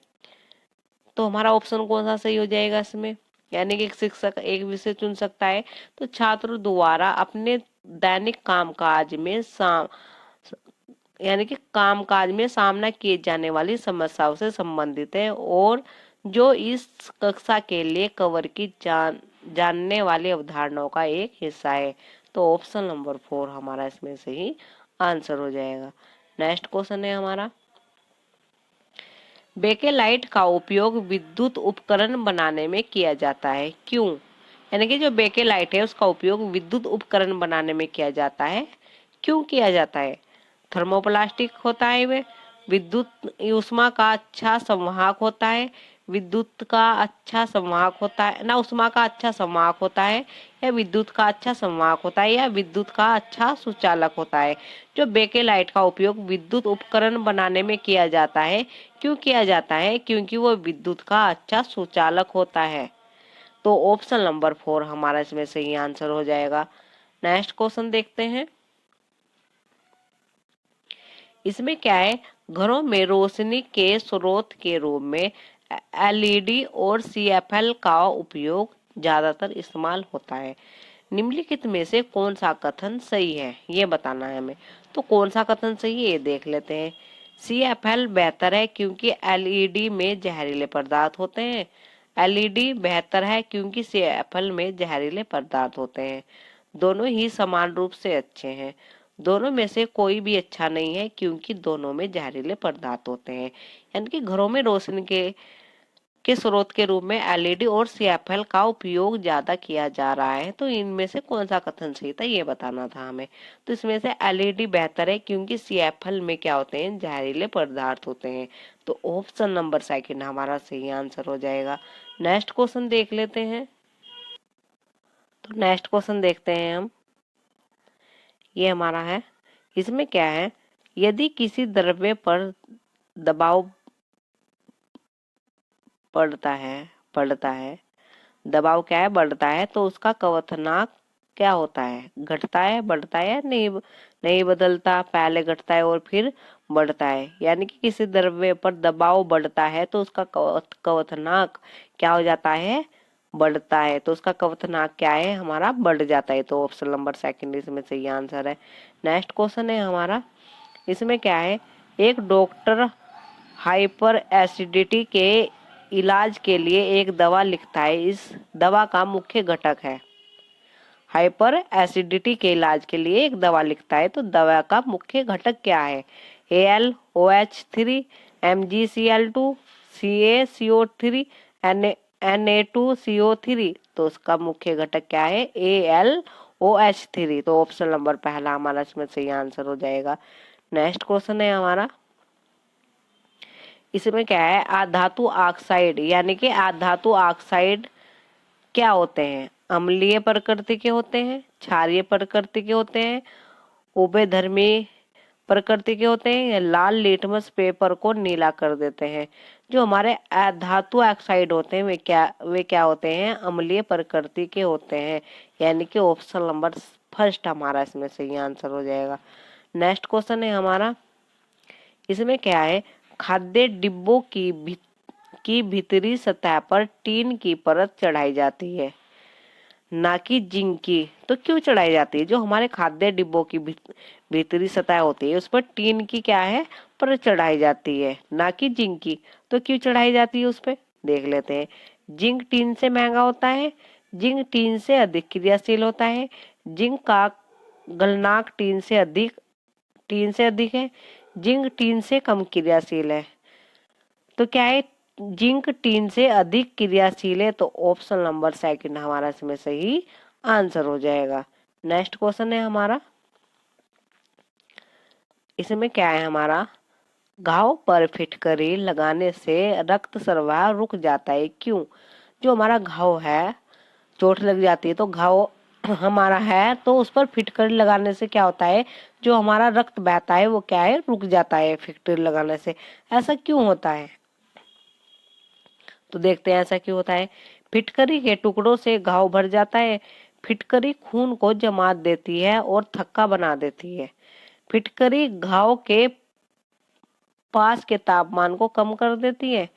तो हमारा ऑप्शन कौन सा सही हो जाएगा इसमें? यानी कि एक शिक्षक एक विषय चुन सकता है तो छात्र द्वारा अपने दैनिक कामकाज में यानी कि कामकाज में सामना किए जाने वाली समस्याओं से संबंधित है और जो इस कक्षा के लिए कवर की जानने वाली अवधारणाओं का एक हिस्सा है। तो ऑप्शन नंबर 4 हमारा इसमें सही आंसर हो जाएगा। नेक्स्ट क्वेश्चन है हमारा, बेकेलाइट का उपयोग विद्युत उपकरण बनाने में किया जाता है, क्यों? यानी कि जो बेकेलाइट है उसका उपयोग विद्युत उपकरण बनाने में किया जाता है, क्यों किया जाता है? थर्मोप्लास्टिक होता है, वे विद्युत ऊष्मा का अच्छा संवाहक होता है, विद्युत का अच्छा संवाहक होता है ना, ऊष्मा का अच्छा संवाहक होता है, या विद्युत का अच्छा संवाहक होता है, या विद्युत का अच्छा सुचालक होता है। जो बेकेलाइट का उपयोग विद्युत उपकरण बनाने में किया जाता है, क्यों किया जाता है? क्योंकि वो विद्युत का अच्छा सुचालक होता है। तो ऑप्शन नंबर 4 हमारा इसमें सही आंसर हो जाएगा। नेक्स्ट क्वेश्चन देखते हैं, इसमें क्या है, घरों में रोशनी के स्रोत के रूप में एलईडी और सीएफएल का उपयोग ज्यादातर इस्तेमाल होता है। निम्नलिखित में से कौन सा कथन सही है, ये बताना है हमें। तो कौन सा कथन सही है ये देख लेते हैं। सीएफएल बेहतर है क्योंकि एलईडी में जहरीले पदार्थ होते हैं। एलईडी बेहतर है क्योंकि सीएफएल में जहरीले पदार्थ होते हैं। दोनों ही समान रूप से अच्छे हैं। दोनों में से कोई भी अच्छा नहीं है क्योंकि दोनों में जहरीले पदार्थ होते हैं। यानी कि घरों में रोशनी के स्रोत के रूप में एलईडी और सीएफएल का उपयोग ज्यादा किया जा रहा है। तो इनमें से कौन सा कथन सही था ये बताना था हमें। तो इसमें से एलईडी बेहतर है क्योंकि सीएफएल में क्या होते हैं, जहरीले पदार्थ होते हैं। तो ऑप्शन नंबर 2 हमारा सही आंसर हो जाएगा। नेक्स्ट क्वेश्चन देख लेते हैं। तो नेक्स्ट क्वेश्चन देखते हैं हम, ये हमारा है, इसमें क्या है, यदि किसी द्रव्य पर दबाव बढ़ता है, दबाव क्या है, बढ़ता है, तो उसका क्वथनांक क्या होता है, घटता है, बढ़ता है, या नहीं बदलता, पहले घटता है और फिर बढ़ता है। यानी कि किसी द्रव्य पर दबाव बढ़ता है तो उसका क्वथनांक क्या हो जाता है, बढ़ता है। तो उसका क्वथनांक क्या है हमारा, बढ़ जाता है। तो ऑप्शन नंबर 2 इसमें सही आंसर है। नेक्स्ट क्वेश्चन है हमारा, इसमें क्या है, एक डॉक्टर हाइपर एसिडिटी के इलाज के लिए एक दवा लिखता है, इस दवा का मुख्य घटक है। हाइपर एसिडिटी के इलाज के लिए एक दवा लिखता है तो दवा का मुख्य घटक क्या है? AlOH3, MgCl2, CaCO3, Na2CO3। तो उसका मुख्य घटक क्या है, AlOH3। तो ऑप्शन नंबर 1 हमारा इसमें सही आंसर हो जाएगा। नेक्स्ट क्वेश्चन है हमारा, इसमें क्या है, आधातु ऑक्साइड, यानी कि आधातु ऑक्साइड क्या होते हैं, अम्लीय प्रकृति के होते हैं, क्षारीय प्रकृति के होते हैं, उभयधर्मी प्रकृति के होते हैं, या लाल लिटमस पेपर को नीला कर देते हैं। जो हमारे धातु ऑक्साइड होते हैं वे क्या होते हैं, अम्लीय प्रकृति के होते हैं। यानी कि ऑप्शन नंबर 1 हमारा इसमें सही आंसर हो जाएगा। नेक्स्ट क्वेश्चन है हमारा, इसमें क्या है, खाद्य डिब्बों की भीतरी सतह पर टीन की परत चढ़ाई जाती है, ना कि जिंक की। तो क्यों चढ़ाई जाती है? जो हमारे खाद्य डिब्बों की भीतरी सतह होती है उस पर टीन की क्या है, परत चढ़ाई जाती है, ना कि जिंक की। तो क्यों चढ़ाई जाती है उस पर, देख लेते हैं। जिंक टीन से महंगा होता है, जिंक टीन से अधिक क्रियाशील होता है, जिंक का गलनांक टीन से अधिक है, जिंक टीन से कम क्रियाशील है। तो क्या है, जिंक टीन से अधिक क्रियाशील है। तो ऑप्शन नंबर 2 हमारा इसमें सही आंसर हो जाएगा। नेक्स्ट क्वेश्चन है हमारा, इसमें क्या है हमारा, घाव पर फिटकरी लगाने से रक्त प्रवाह रुक जाता है, क्यों? जो हमारा घाव है, चोट लग जाती है तो घाव हमारा है तो उस पर फिटकरी लगाने से क्या होता है, जो हमारा रक्त बहता है वो क्या है, रुक जाता है फिटकरी लगाने से। ऐसा क्यों होता है? तो देखते हैं ऐसा क्यों होता है। फिटकरी के टुकड़ों से घाव भर जाता है। फिटकरी खून को जमा देती है और थक्का बना देती है। फिटकरी घाव के पास के तापमान को कम कर देती है।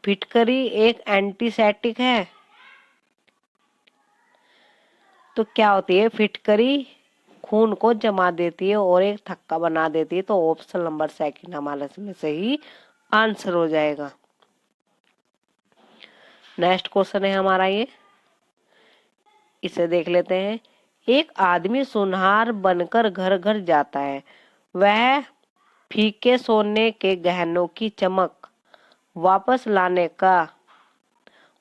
फिटकरी एक एंटीसेप्टिक है। तो क्या होती है? फिटकरी खून को जमा देती है और एक थक्का बना देती है। तो ऑप्शन नंबर सेकंड हमारा इसमें सही आंसर हो जाएगा। नेक्स्ट क्वेश्चन है हमारा ये, इसे देख लेते हैं। एक आदमी सुनहार बनकर घर घर जाता है। वह फीके सोने के गहनों की चमक वापस लाने का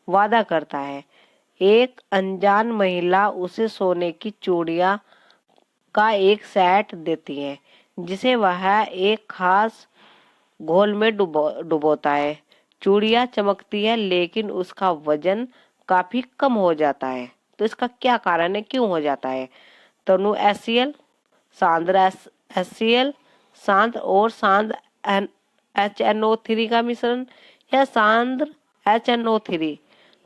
वादा करता है। एक अनजान महिला उसे सोने की चूड़ियां का एक सेट देती है, जिसे वह एक खास घोल में डुबोता है। चूड़ियां चमकती है, लेकिन उसका वजन काफी कम हो जाता है। तो इसका क्या कारण है, क्यों हो जाता है? तनु HCl, सांद्र HCl, सांद्र और सांद्र HNO3 का मिश्रण, या सांद्र HNO3।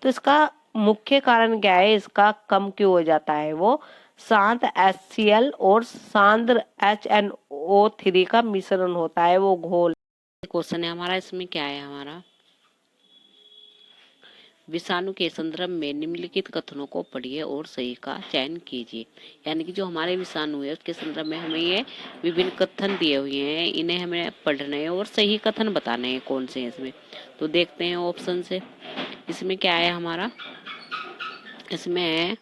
तो इसका मुख्य कारण क्या है, इसका कम क्यों हो जाता है? वो सांद्र HCl और सांद्र HNO3 का मिश्रण होता है, वो घोल। क्वेश्चन है हमारा, इसमें क्या है हमारा, विषाणु के संदर्भ में निम्नलिखित कथनों को पढ़िए और सही का चयन कीजिए। यानी कि जो हमारे विषाणु है उसके संदर्भ में हमें ये विभिन्न कथन दिए हुए हैं, इन्हें हमें पढ़ना है और सही कथन बताने हैं कौन से हैं इसमें। तो देखते हैं ऑप्शन से, इसमें क्या है हमारा, इसमें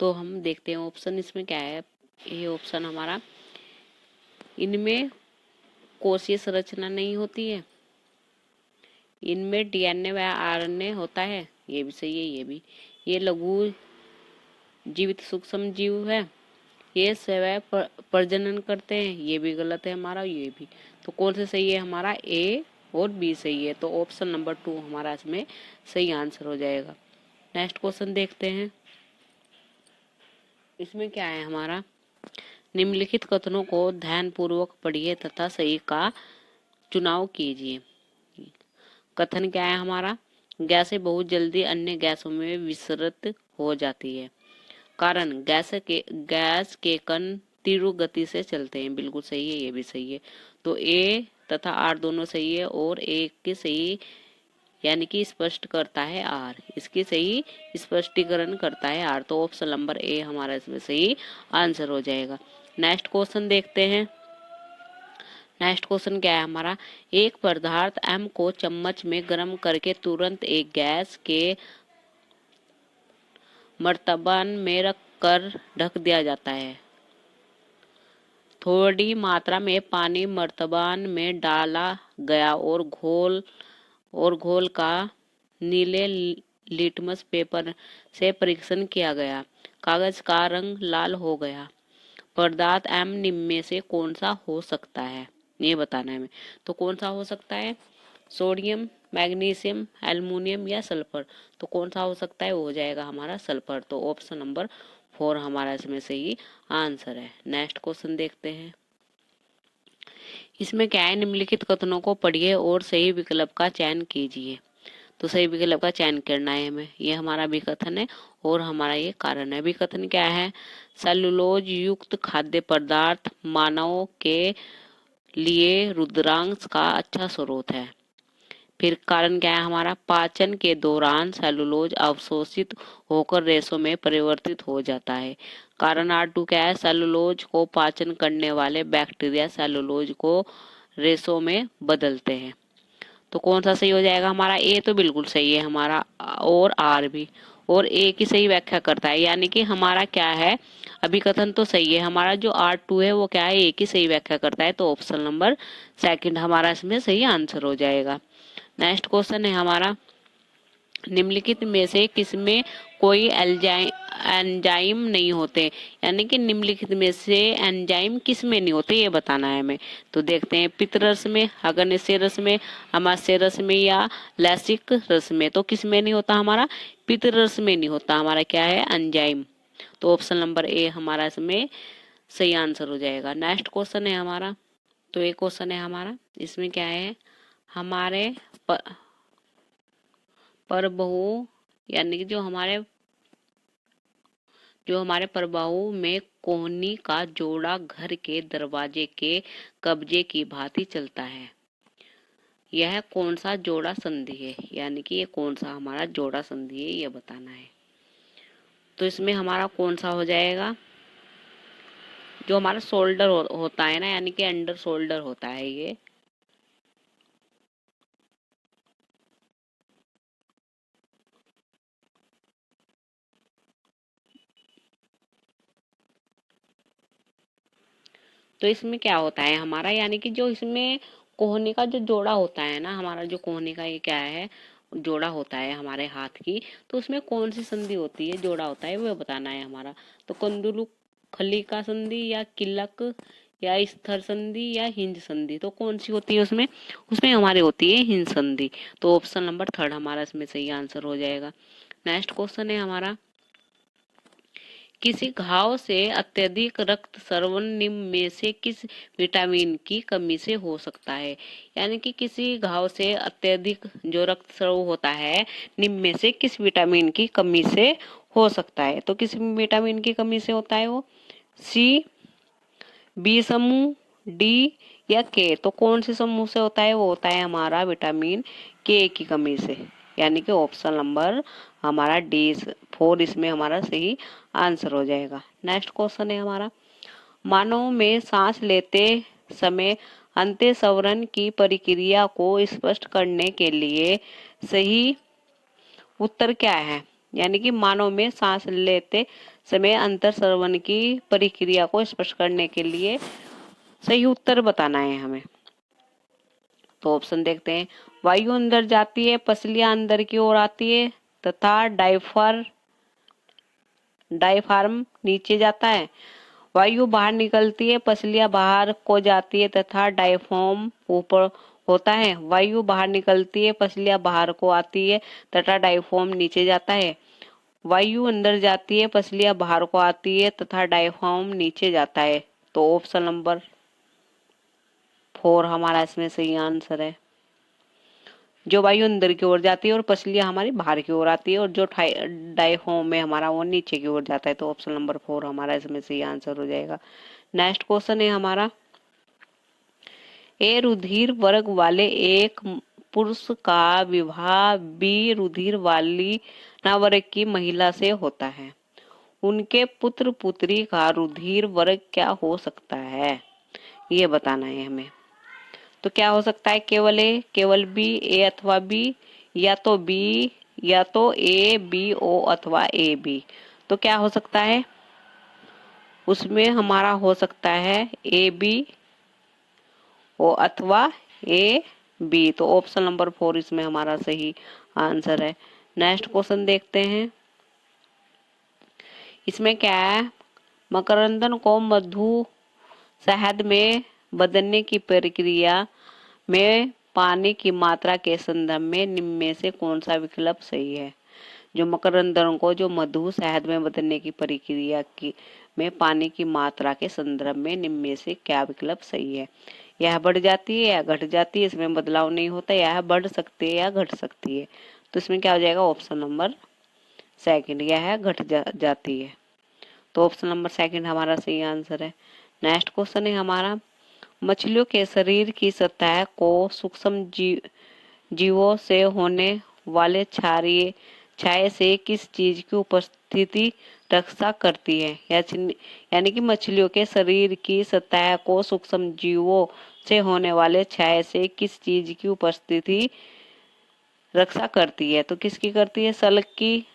तो हम देखते हैं ऑप्शन, इसमें क्या है। ये ऑप्शन हमारा, इनमें कोशीय संरचना नहीं होती है, इनमें DNA व RNA होता है, ये भी सही है। ये भी, ये लघु जीवित सूक्ष्म जीव है, ये स्वयं प्रजनन करते हैं, ये भी गलत है हमारा। ये भी, तो कौन से सही है हमारा? A और B सही है। तो ऑप्शन नंबर 2 हमारा इसमें सही आंसर हो जाएगा। नेक्स्ट क्वेश्चन देखते हैं, इसमें क्या है हमारा, निम्नलिखित कथनों को ध्यानपूर्वक पढ़िए तथा सही का चुनाव कीजिए। कथन क्या है हमारा, गैसें बहुत जल्दी अन्य गैसों में विसरित हो जाती है, कारण गैस के कण तीव्र गति से चलते हैं, बिल्कुल सही है। ये भी सही है। तो A तथा R दोनों सही है और एक की सही यानी कि स्पष्ट करता है R, इसकी सही स्पष्टीकरण करता है R। तो ऑप्शन नंबर A हमारा इसमें सही आंसर हो जाएगा। नेक्स्ट क्वेश्चन देखते हैं। नेक्स्ट क्वेश्चन क्या है हमारा, एक पदार्थ M को चम्मच में गर्म करके तुरंत एक गैस के मर्तबान में रख कर ढक दिया जाता है। थोड़ी मात्रा में पानी मर्तबान में डाला गया और घोल का नीले लिटमस पेपर से परीक्षण किया गया। कागज का रंग लाल हो गया। पदार्थ M निम्न में से कौन सा हो सकता है, ये बताना है हमें। तो कौन सा हो सकता है? सोडियम, मैग्नीशियम, एल्युमिनियम या सल्फर। तो कौन सा हो सकता है? वो हो जाएगा हमारा सल्फर। तो ऑप्शन नंबर 4 हमारा इसमें सही आंसर है। नेक्स्ट क्वेश्चन देखते हैं, इसमें क्या है, निम्नलिखित कथनों को पढ़िए और सही विकल्प का चयन कीजिए। तो सही विकल्प का चयन करना है हमें। ये हमारा विकथन है और हमारा ये कारण है। विकथन क्या है, सेलुलोज युक्त खाद्य पदार्थ मानव के लिए रुद्रांश का अच्छा स्रोत है। फिर कारण क्या है हमारा, पाचन के दौरान सेलुलोज अवशोषित होकर रेशों में परिवर्तित हो जाता है। कारण R2 क्या है, सेलुलोज को पाचन करने वाले बैक्टीरिया सेलुलोज को रेशों में बदलते हैं। तो कौन सा सही हो जाएगा हमारा? A तो बिल्कुल सही है हमारा, और R भी, और A की सही व्याख्या करता है। यानी कि हमारा क्या है, अभिकथन तो सही है हमारा, जो R2 है वो क्या है, A की सही व्याख्या करता है। तो ऑप्शन नंबर सेकंड हमारा इसमें सही आंसर हो जाएगा। नेक्स्ट क्वेश्चन है हमारा, निम्नलिखित में से किसमें कोई एंजाइम नहीं होते, यानी कि निम्नलिखित में से एंजाइम किस में नहीं होते, ये बताना है हमें। तो देखते हैं, पित्त रस में, अग्न्याशय रस में, आमाशय रस में या लैसिक रस में। तो किस में नहीं होता हमारा? पित्त रस में नहीं होता हमारा क्या है, एंजाइम। तो ऑप्शन नंबर A हमारा इसमें सही आंसर हो जाएगा। नेक्स्ट क्वेश्चन है हमारा, तो एक क्वेश्चन है हमारा, इसमें क्या है, हमारे परबाहु यानी कि जो हमारे परबाहु में कोहनी का जोड़ा घर के दरवाजे के कब्जे की भांति चलता है। यह कौन सा जोड़ा संधि है, यानी कि ये कौन सा हमारा जोड़ा संधि है, ये बताना है। तो इसमें हमारा कौन सा हो जाएगा, जो हमारा शोल्डर होता है ना, यानी कि अंडर शोल्डर होता है ये। तो इसमें क्या होता है हमारा, यानी कि जो इसमें कोहनी का जो जोड़ा होता है ना, हमारा जो कोहनी का ये क्या है, जोड़ा होता है हमारे हाथ की, तो उसमें कौन सी संधि होती है, जोड़ा होता है, वो बताना है हमारा। तो कंदुलु खलिका संधि या किलक या स्थिर संधि या हिंज संधि, तो कौन सी होती है उसमें, उसमें हमारी होती है हिंज संधि। तो ऑप्शन नंबर 3 हमारा इसमें सही आंसर हो जाएगा। नेक्स्ट क्वेश्चन है हमारा, किसी घाव से अत्यधिक रक्तस्राव निम्न में से किस विटामिन की कमी से हो सकता है, यानी कि किसी घाव से अत्यधिक जो रक्तस्राव होता है निम्न में से किस विटामिन की कमी से हो सकता है। तो किस विटामिन की कमी से होता है वो, सी, बी समूह, डी या के। तो कौन से समूह से होता है, वो होता है हमारा विटामिन के की कमी से, यानी कि ऑप्शन नंबर हमारा डी 4 इसमें हमारा सही आंसर हो जाएगा। नेक्स्ट क्वेश्चन है हमारा, मानव में सांस लेते समय अंतःस्वरण की प्रक्रिया को स्पष्ट करने के लिए सही उत्तर क्या है, यानी कि मानव में सांस लेते समय अंतःस्वरण की प्रक्रिया को स्पष्ट करने के लिए सही उत्तर बताना है हमें। तो ऑप्शन देखते हैं, वायु अंदर जाती है, पसलियां अंदर की ओर आती है तथा डायफ्राम नीचे जाता है। वायु बाहर निकलती है, पसलियां बाहर को जाती है तथा डायफ्राम ऊपर होता है। वायु बाहर निकलती है, पसलियां बाहर को आती है तथा डायफ्राम नीचे जाता है। वायु अंदर जाती है, पसलियां बाहर को आती है तथा डायफ्राम नीचे जाता है। तो ऑप्शन नंबर 4 हमारा इसमें सही आंसर है। जो वायु अंदर की ओर जाती है और पसलियां हमारी बाहर की ओर आती है, और जो डायफ्राम में हमारा वो नीचे की ओर जाता है। तो ऑप्शन नंबर 4 हमारा इसमें सही आंसर हो जाएगा। नेक्स्ट क्वेश्चन है हमारा, ए रुधिर वर्ग वाले एक पुरुष का विवाह बी रुधिर वाली वर्ग की महिला से होता है। उनके पुत्र पुत्री का रुधिर वर्ग क्या हो सकता है, ये बताना है हमें। तो क्या हो सकता है, केवल ए, केवल बी, ए अथवा बी, या तो बी, या तो ए बी ओ अथवा ए बी। तो क्या हो सकता है, उसमें हमारा हो सकता है ए बी ओ अथवा ए बी। तो ऑप्शन नंबर 4 इसमें हमारा सही आंसर है। नेक्स्ट क्वेश्चन देखते हैं, इसमें क्या है, मकरंदन को मधु शहद में बदलने की प्रक्रिया में पानी की मात्रा के संदर्भ में निम्न में से कौन सा विकल्प सही है। जो मकरंदन को जो मधु शहद में बदलने की प्रक्रिया की में पानी की मात्रा के संदर्भ में निम्न में से क्या विकल्प सही है। यह बढ़ जाती है या घट जाती है, इसमें बदलाव नहीं होता, यह बढ़ सकती है या घट सकती है। तो इसमें क्या हो जाएगा, ऑप्शन नंबर 2 यह घट जाती है। तो ऑप्शन नंबर 2 हमारा सही आंसर है। नेक्स्ट क्वेश्चन है हमारा, मछलियों के शरीर की सतह को सूक्ष्म जीवों से होने वाले क्षारीय छाये से किस चीज की उपस्थिति रक्षा करती है, यानी कि मछलियों के शरीर की सतह को सूक्ष्म जीवों से होने वाले छाये से किस चीज की उपस्थिति रक्षा करती है। तो किसकी करती है, सल्क की,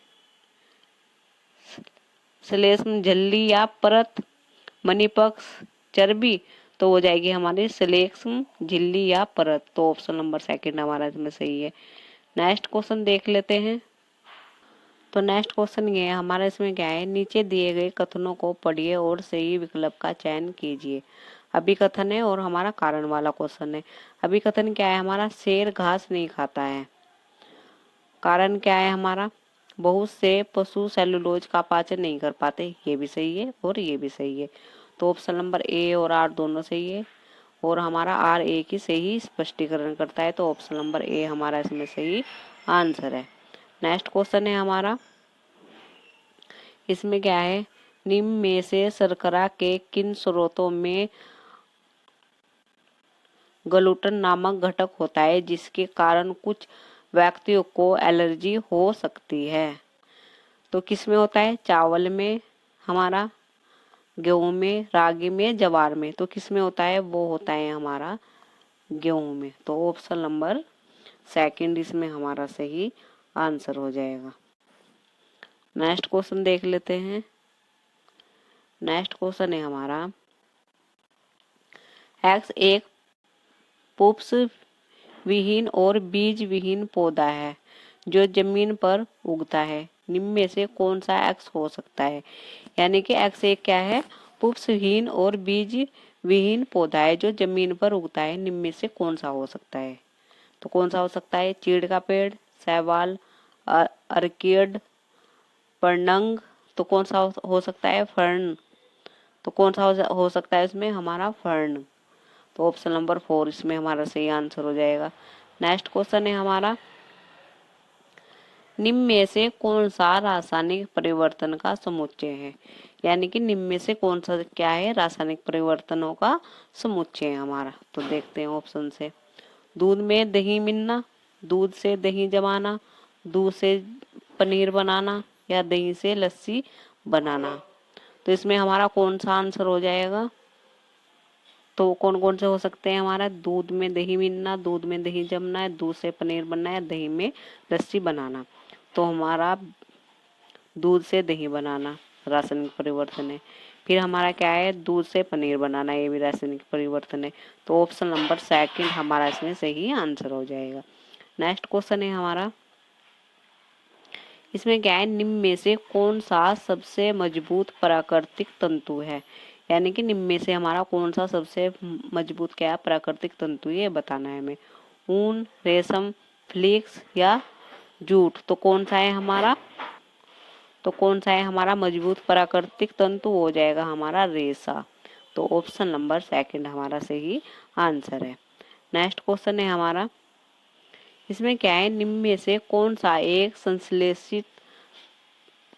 श्लेष्म झिल्ली या परत, मणिपक्ष, चर्बी। तो हो जाएगी हमारी श्लेष्म झिल्ली या परत। तो ऑप्शन नंबर 2 हमारा इसमें सही है। नेक्स्ट क्वेश्चन देख लेते हैं। तो नेक्स्ट क्वेश्चन ये है हमारा, इसमें क्या है, नीचे दिए गए कथनों को पढ़िए और सही विकल्प का चयन कीजिए। अभिकथन है और हमारा कारण वाला क्वेश्चन है। अभिकथन क्या है हमारा, शेर घास नहीं खाता है। कारण क्या है हमारा, बहुत से पशु सेलुलोज का पाचन नहीं कर पाते। ये भी सही है और ये भी सही है। तो ऑप्शन नंबर ए और आर दोनों सही है। और हमारा आर एक ही सही स्पष्टीकरण करता है, तो ऑप्शन नंबर ए हमारा इसमें सही आंसर है। नेक्स्ट क्वेश्चन है हमारा, इसमें क्या है, निम्न में से शर्करा के किन स्रोतों में ग्लूटन नामक घटक होता है जिसके कारण कुछ व्यक्तियों को एलर्जी हो सकती है? तो किस में होता है? चावल में, हमारा गेहूं में, रागी में, ज्वार में। तो किस में होता है? वो होता है हमारा गेहूं में। तो ऑप्शन नंबर सेकंड इसमें हमारा सही आंसर हो जाएगा। नेक्स्ट क्वेश्चन देख लेते हैं। नेक्स्ट क्वेश्चन है हमारा, एक्स एक पुष्प विहीन और बीज विहीन पौधा है जो जमीन पर उगता है। निम्न में से कौन सा एक्स हो सकता है? यानी कि एक्स एक क्या है? पुष्प विहीन और बीज विहीन पौधा है जो जमीन पर उगता है। निम्न में से कौन सा हो सकता है? तो कौन सा हो सकता है? चीड़ का पेड़, शैवाल, अर्किड, पर्णंग। तो कौन सा हो सकता है? फर्न। तो कौन सा हो सकता है इसमें? हमारा फर्न। तो ऑप्शन नंबर 4 इसमें हमारा सही आंसर हो जाएगा। नेक्स्ट क्वेश्चन है हमारा, निम्न में से कौन सा रासायनिक परिवर्तन का समुच्चय है? यानी कि निम्न में से कौन सा क्या है? रासायनिक परिवर्तनों का समुच्चय है हमारा। तो देखते हैं ऑप्शन से, दूध में दही मिलाना, दूध से दही जमाना, दूध से पनीर बनाना, या दही से लस्सी बनाना। तो इसमें हमारा कौन सा आंसर हो जाएगा? तो कौन कौन से हो सकते हैं हमारा? दूध में दही मिलाना, दूध में दही जमना है, दूध से पनीर बनना है, दही में लस्सी बनाना। तो हमारा दूध से दही बनाना रासायनिक परिवर्तन है। फिर हमारा क्या है? दूध से पनीर बनाना, ये भी रासायनिक परिवर्तन है। तो ऑप्शन नंबर सेकंड हमारा इसमें सही आंसर हो जाएगा। नेक्स्ट क्वेश्चन है हमारा, इसमें क्या है, निम्न में से कौन सा सबसे मजबूत प्राकृतिक तंतु है? यानी कि निम्न में से हमारा कौन सा सबसे मजबूत क्या है? प्राकृतिक तंतु, ये बताना है हमें। ऊन, रेशम, फ्लेक्स या जूट। तो कौन सा है हमारा? तो कौन सा है हमारा मजबूत प्राकृतिक तंतु? हो जाएगा हमारा रेशा। तो ऑप्शन नंबर सेकंड हमारा सही आंसर है। नेक्स्ट क्वेश्चन है हमारा, इसमें क्या है, निम्न में से कौन सा एक संश्लेषित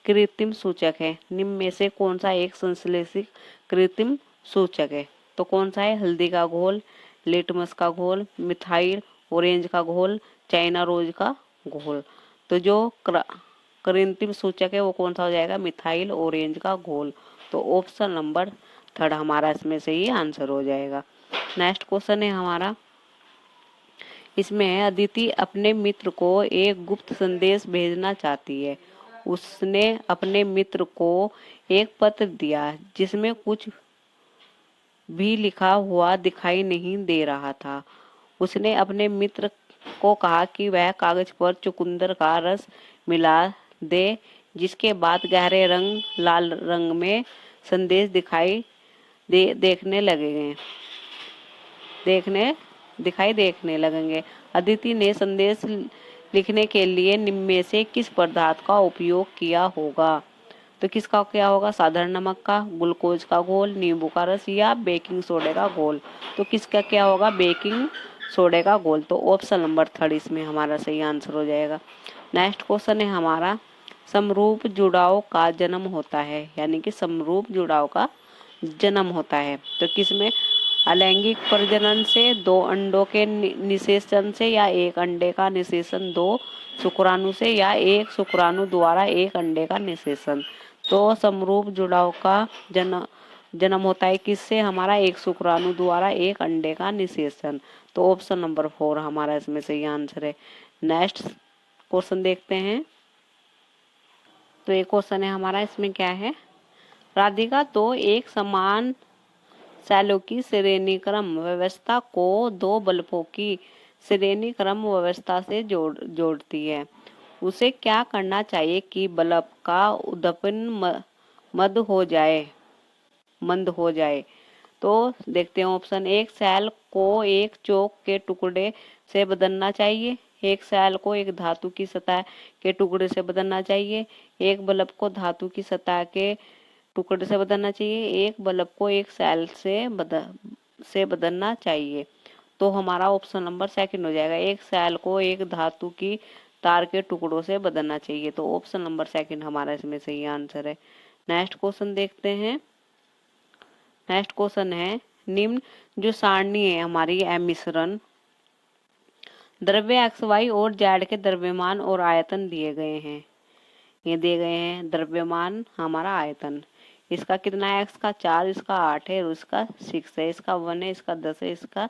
कृत्रिम सूचक है? निम्न में से कौन सा एक संश्लेषित कृत्रिम सूचक है? तो कौन सा है? हल्दी का घोल, लिटमस का घोल, मिथाइल ऑरेंज का घोल, चाइना रोज का घोल। तो जो कृत्रिम सूचक है वो कौन सा हो जाएगा? मिथाइल ऑरेंज का घोल। तो ऑप्शन नंबर थर्ड हमारा इसमें सही आंसर हो जाएगा। नेक्स्ट क्वेश्चन है हमारा, इसमें है, अदिति अपने मित्र को एक गुप्त संदेश भेजना चाहती है। उसने अपने मित्र को एक पत्र दिया जिसमें कुछ भी लिखा हुआ दिखाई नहीं दे रहा था। उसने अपने मित्र को कहा कि वह कागज पर चुकंदर का रस मिला दे, जिसके बाद गहरे रंग लाल रंग में संदेश देखने लगेंगे। अदिति ने संदेश लिखने के लिए निम्न में से किस पदार्थ का उपयोग किया होगा? तो किसका क्या होगा? साधारण नमक का, ग्लूकोज का घोल, नींबू का रस, या बेकिंग सोडे का घोल। तो किसका क्या होगा? बेकिंग सोडे का घोल। तो ऑप्शन नंबर थर्ड इसमें हमारा सही आंसर हो जाएगा। नेक्स्ट क्वेश्चन है हमारा, समरूप जुड़ाव का जन्म होता है। यानी कि समरूप जुड़ाव का जन्म होता है तो किसमें? अलैंगिक प्रजनन से, दो अंडों के निषेचन से, या एक अंडे का निषेचन दो शुक्राणु से, या एक शुक्राणु द्वारा एक अंडे का निषेचन। तो समरूप जुड़ाव का जन्म होता है किससे? हमारा एक शुक्राणु द्वारा एक अंडे का निषेचन। तो ऑप्शन नंबर 4 हमारा इसमें सही आंसर है। नेक्स्ट क्वेश्चन देखते हैं। तो एक क्वेश्चन है हमारा, इसमें क्या है, राधिका तो एक समान सेलों की श्रेणीक्रम व्यवस्था को दो बल्बों की श्रेणीक्रम व्यवस्था से जोड़ती है। उसे क्या करना चाहिए कि बल्ब का उद्दीपन मंद हो जाए? तो देखते हैं ऑप्शन, एक सेल को एक चौक के टुकड़े से बदलना चाहिए, एक सेल को एक धातु की सतह के टुकड़े से बदलना चाहिए, एक बल्ब को धातु की सतह के टुकड़े से बदलना चाहिए, एक बल्ब को एक सेल से से बदलना चाहिए। तो हमारा ऑप्शन नंबर सेकंड हो जाएगा, एक सेल को एक धातु की तार के टुकड़ों से बदलना चाहिए। तो ऑप्शन नंबर सेकंड हमारा इसमें सही आंसर है। नेक्स्ट क्वेश्चन देखते हैं। नेक्स्ट क्वेश्चन है, निम्न जो सारणी है हमारी है मिश्रण, द्रव्य एक्स वाई और जेड के द्रव्यमान और आयतन दिए गए हैं। ये दिए गए हैं द्रव्यमान हमारा आयतन, इसका कितना है, एक्स का 4, इसका 8 है और इसका 6 है, इसका 1 है, इसका 10 है, इसका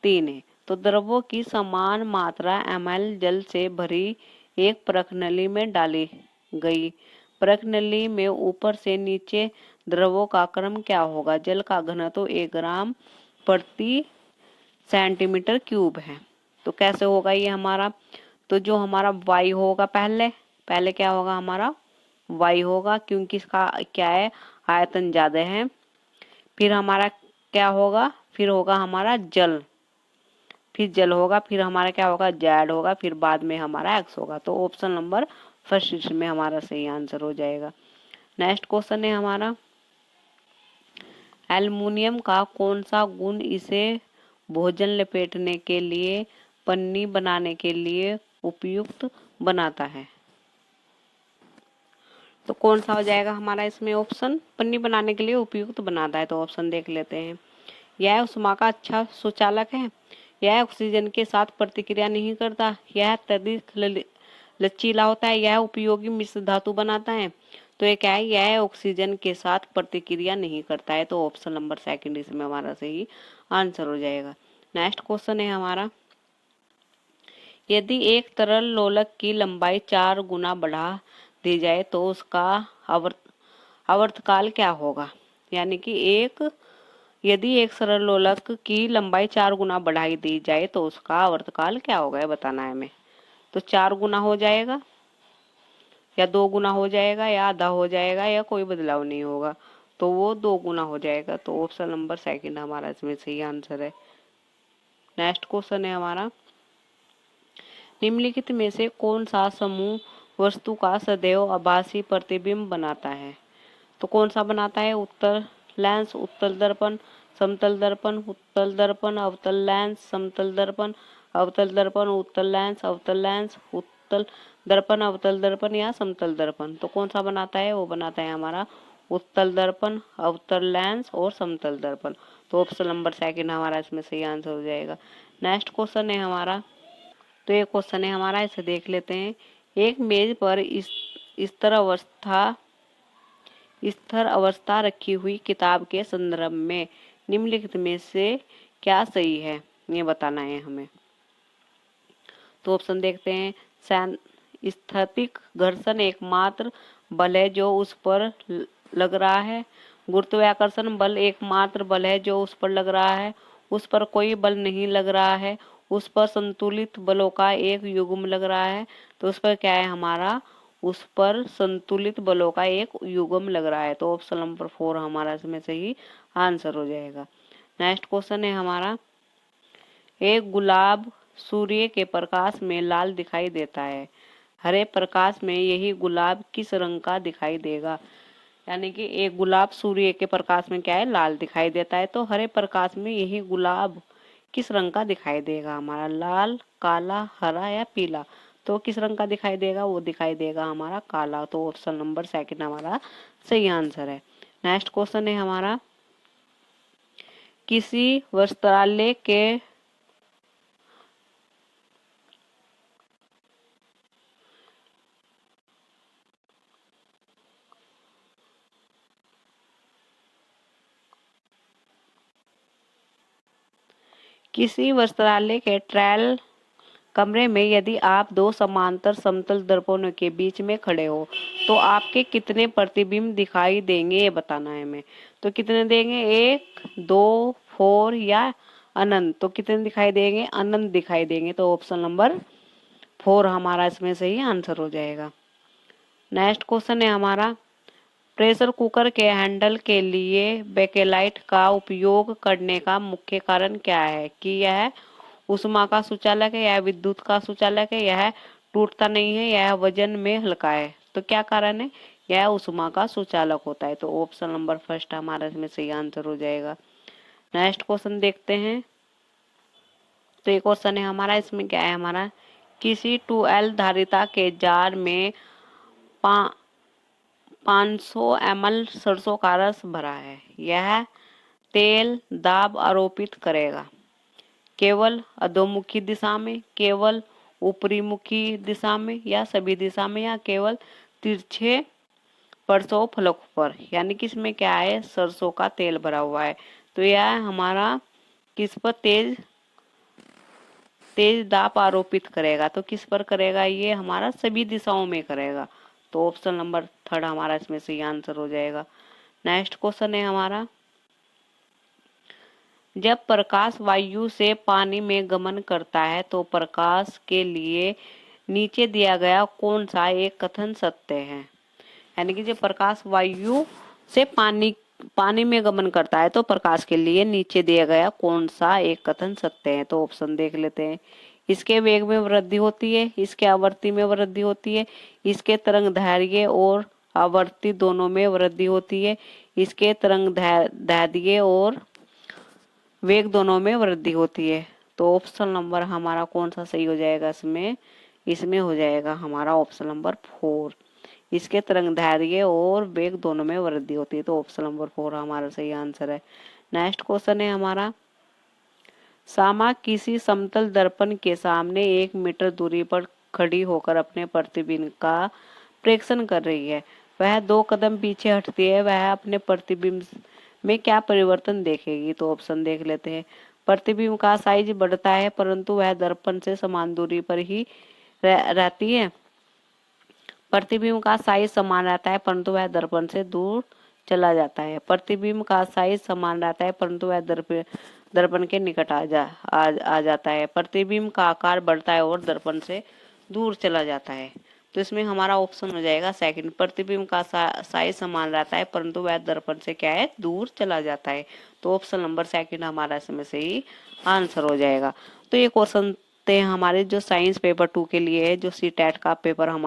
3 है। तो द्रव्यों की समान मात्रा ml जल से भरी एक परख नली में डाली गई। परख नली में ऊपर से नीचे द्रव्यों का क्रम क्या होगा? जल का घनत्व 1 ग्राम प्रति सेंटीमीटर क्यूब है। तो कैसे होगा ये हमारा? तो जो हमारा y होगा, पहले क्या होगा हमारा y होगा, क्योंकि इसका क्या है, आयतन ज्यादा है। फिर हमारा क्या होगा, फिर होगा हमारा जल, फिर जल होगा, फिर हमारा क्या होगा, जेड होगा, फिर बाद में हमारा एक्स होगा। तो ऑप्शन नंबर फर्स्ट इसमें हमारा सही आंसर हो जाएगा। नेक्स्ट क्वेश्चन है हमारा, एल्युमिनियम का कौन सा गुण इसे भोजन लपेटने के लिए, पन्नी बनाने के लिए उपयुक्त बनाता है? तो कौन सा हो जाएगा हमारा इसमें ऑप्शन? पन्नी बनाने के लिए उपयुक्त बनाता है। तो ऑप्शन देख लेते हैं। यह उष्मा का अच्छा सुचालक है, यह ऑक्सीजन के साथ प्रतिक्रिया नहीं करता, यह अत्यधिक लचीला होता है, यह उपयोगी मिश्र धातु बनाता है। तो ये क्या है, यह ऑक्सीजन के साथ प्रतिक्रिया नहीं करता है। तो ऑप्शन नंबर सेकंड इसमें हमारा सही आंसर हो जाएगा। नेक्स्ट क्वेश्चन है हमारा, यदि एक तरल लोलक की लंबाई 4 गुना बढ़ा दी जाए तो उसका आवर्तकाल क्या होगा? यानी कि यदि एक सरल लोलक की लंबाई 4 गुना बढ़ाई दी जाए तो उसका आवर्तकाल क्या होगा, बताना है हमें। तो 4 गुना हो जाएगा, या 2 गुना हो जाएगा, या आधा हो जाएगा, या कोई बदलाव नहीं होगा। तो वो 2 गुना हो जाएगा। तो ऑप्शन नंबर सेकंड हमारा इसमें सही आंसर है। नेक्स्ट क्वेश्चन है हमारा, निम्नलिखित में से कौन सा समूह वस्तु का सदैव आभासी प्रतिबिंब बनाता है? तो कौन सा बनाता है? उत्तल लेंस, उत्तल दर्पण, समतल दर्पण, उत्तल दर्पण, अवतल लेंस, समतल दर्पण, अवतल दर्पण, उत्तल लेंस, अवतल लेंस, उत्तल दर्पण, अवतल दर्पण या समतल दर्पण। तो कौन सा बनाता है? वो बनाता है हमारा उत्तल दर्पण, अवतल लेंस और समतल दर्पण। तो ऑप्शन नंबर सेकंड हमारा इसमें सही आंसर हो जाएगा। नेक्स्ट क्वेश्चन है हमारा, तो ये क्वेश्चन है हमारा, इसे देख लेते हैं। एक मेज पर स्थिर अवस्था रखी हुई किताब के संदर्भ में निम्नलिखित में से क्या सही है, ये बताना है हमें। तो ऑप्शन देखते हैं। स्थैतिक घर्षण एकमात्र बल है जो उस पर लग रहा है, गुरुत्वाकर्षण बल एकमात्र बल है जो उस पर लग रहा है, उस पर कोई बल नहीं लग रहा है, उस पर संतुलित बलों का एक युग्म लग रहा है। तो उस पर क्या है हमारा, उस पर संतुलित बलों का एक युग्म लग रहा है। तो ऑप्शन नंबर 4 हमारा इसमें सही आंसर हो जाएगा। नेक्स्ट क्वेश्चन है हमारा, एक गुलाब सूर्य के प्रकाश में लाल दिखाई देता है, हरे प्रकाश में यही गुलाब किस रंग का दिखाई देगा? यानी कि एक गुलाब सूर्य के प्रकाश में क्या है, लाल दिखाई देता है, तो हरे प्रकाश में यही गुलाब किस रंग का दिखाई देगा हमारा? लाल, काला, हरा या पीला? तो किस रंग का दिखाई देगा? वो दिखाई देगा हमारा काला। तो ऑप्शन नंबर सेकंड हमारा सही आंसर है। नेक्स्ट क्वेश्चन है हमारा, किसी वस्त्रालय के ट्रायल कमरे में यदि आप 2 समांतर समतल दर्पणों के बीच में खड़े हो तो आपके कितने प्रतिबिंब दिखाई देंगे, ये बताना है हमें। तो कितने देंगे? 1, 2, 4 या अनंत? तो कितने दिखाई देंगे? अनंत दिखाई देंगे। तो ऑप्शन नंबर 4 हमारा इसमें सही आंसर हो जाएगा। नेक्स्ट क्वेश्चन है हमारा, प्रेशर कुकर के हैंडल के लिए बेकेलाइट का उपयोग करने का मुख्य कारण क्या है? कि यह ऊष्मा का सुचालक है, यह विद्युत का सुचालक है, यह टूटता नहीं है, यह वजन में हल्का है? तो क्या कारण है? यह ऊष्मा का सुचालक होता है। तो ऑप्शन नंबर फर्स्ट हमारा इसमें सही आंसर हो जाएगा। नेक्स्ट क्वेश्चन देखते हैं। तो एक क्वेश्चन है हमारा, इसमें क्या है हमारा, किसी 2L धारिता के जार में 500 ml सरसों का रस भरा है। यह तेल दाब आरोपित करेगा केवल अधोमुखी दिशा में, केवल ऊपरी मुखी दिशा में, या सभी दिशा में, या केवल तिरछे परसों फलक पर। यानी कि इसमें क्या है, सरसों का तेल भरा हुआ है, तो यह हमारा किस पर तेज दाब आरोपित करेगा। तो किस पर करेगा, ये हमारा सभी दिशाओं में करेगा। तो ऑप्शन नंबर 3 हमारा इसमें सही आंसर हो जाएगा। नेक्स्ट क्वेश्चन है हमारा, जब प्रकाश वायु से पानी में गमन करता है तो प्रकाश के लिए नीचे दिया गया कौन सा एक कथन सत्य है। यानी कि जब प्रकाश वायु से पानी में गमन करता है तो प्रकाश के लिए नीचे दिया गया कौन सा एक कथन सत्य है। तो ऑप्शन देख लेते हैं। इसके वेग में वृद्धि होती है, इसके आवृत्ति में वृद्धि होती है, इसके तरंग दैर्घ्य और आवृत्ति दोनों में वृद्धि होती है, इसके तरंग दैर्घ्य और वेग दोनों में वृद्धि होती है। तो ऑप्शन नंबर हमारा कौन सा सही हो जाएगा, इसमें हो जाएगा हमारा ऑप्शन नंबर 4। इसके तरंग दैर्घ्य और वेग दोनों में वृद्धि होती है। तो ऑप्शन नंबर 4 हमारा सही आंसर है। नेक्स्ट क्वेश्चन है हमारा, सामा किसी समतल दर्पण के सामने 1 मीटर दूरी पर खड़ी होकर अपने प्रतिबिंब का प्रेक्षण कर रही है। वह 2 कदम पीछे हटती है, वह अपने प्रतिबिंब में क्या परिवर्तन देखेगी। तो ऑप्शन देख लेते हैं। प्रतिबिंब का साइज बढ़ता है परंतु वह दर्पण से समान दूरी पर ही रहती है। प्रतिबिंब का साइज समान रहता है परंतु वह दर्पण से दूर चला जाता है। प्रतिबिंब का साइज समान रहता है परंतु वह दर्पण के निकट आ जाता है। प्रतिबिंब का आकार बढ़ता है और दर्पण से दूर चला जाता है। तो इसमें हमारा ऑप्शन हो जाएगा सेकंड, प्रतिबिंब का साइज समान रहता है परंतु वह दर्पण से क्या है, दूर चला जाता है। तो ऑप्शन नंबर सेकंड हमारा इसमें सही आंसर हो जाएगा। तो ये क्वेश्चन थे हमारे जो साइंस पेपर 2 के लिए है, जो CTET का पेपर हमारा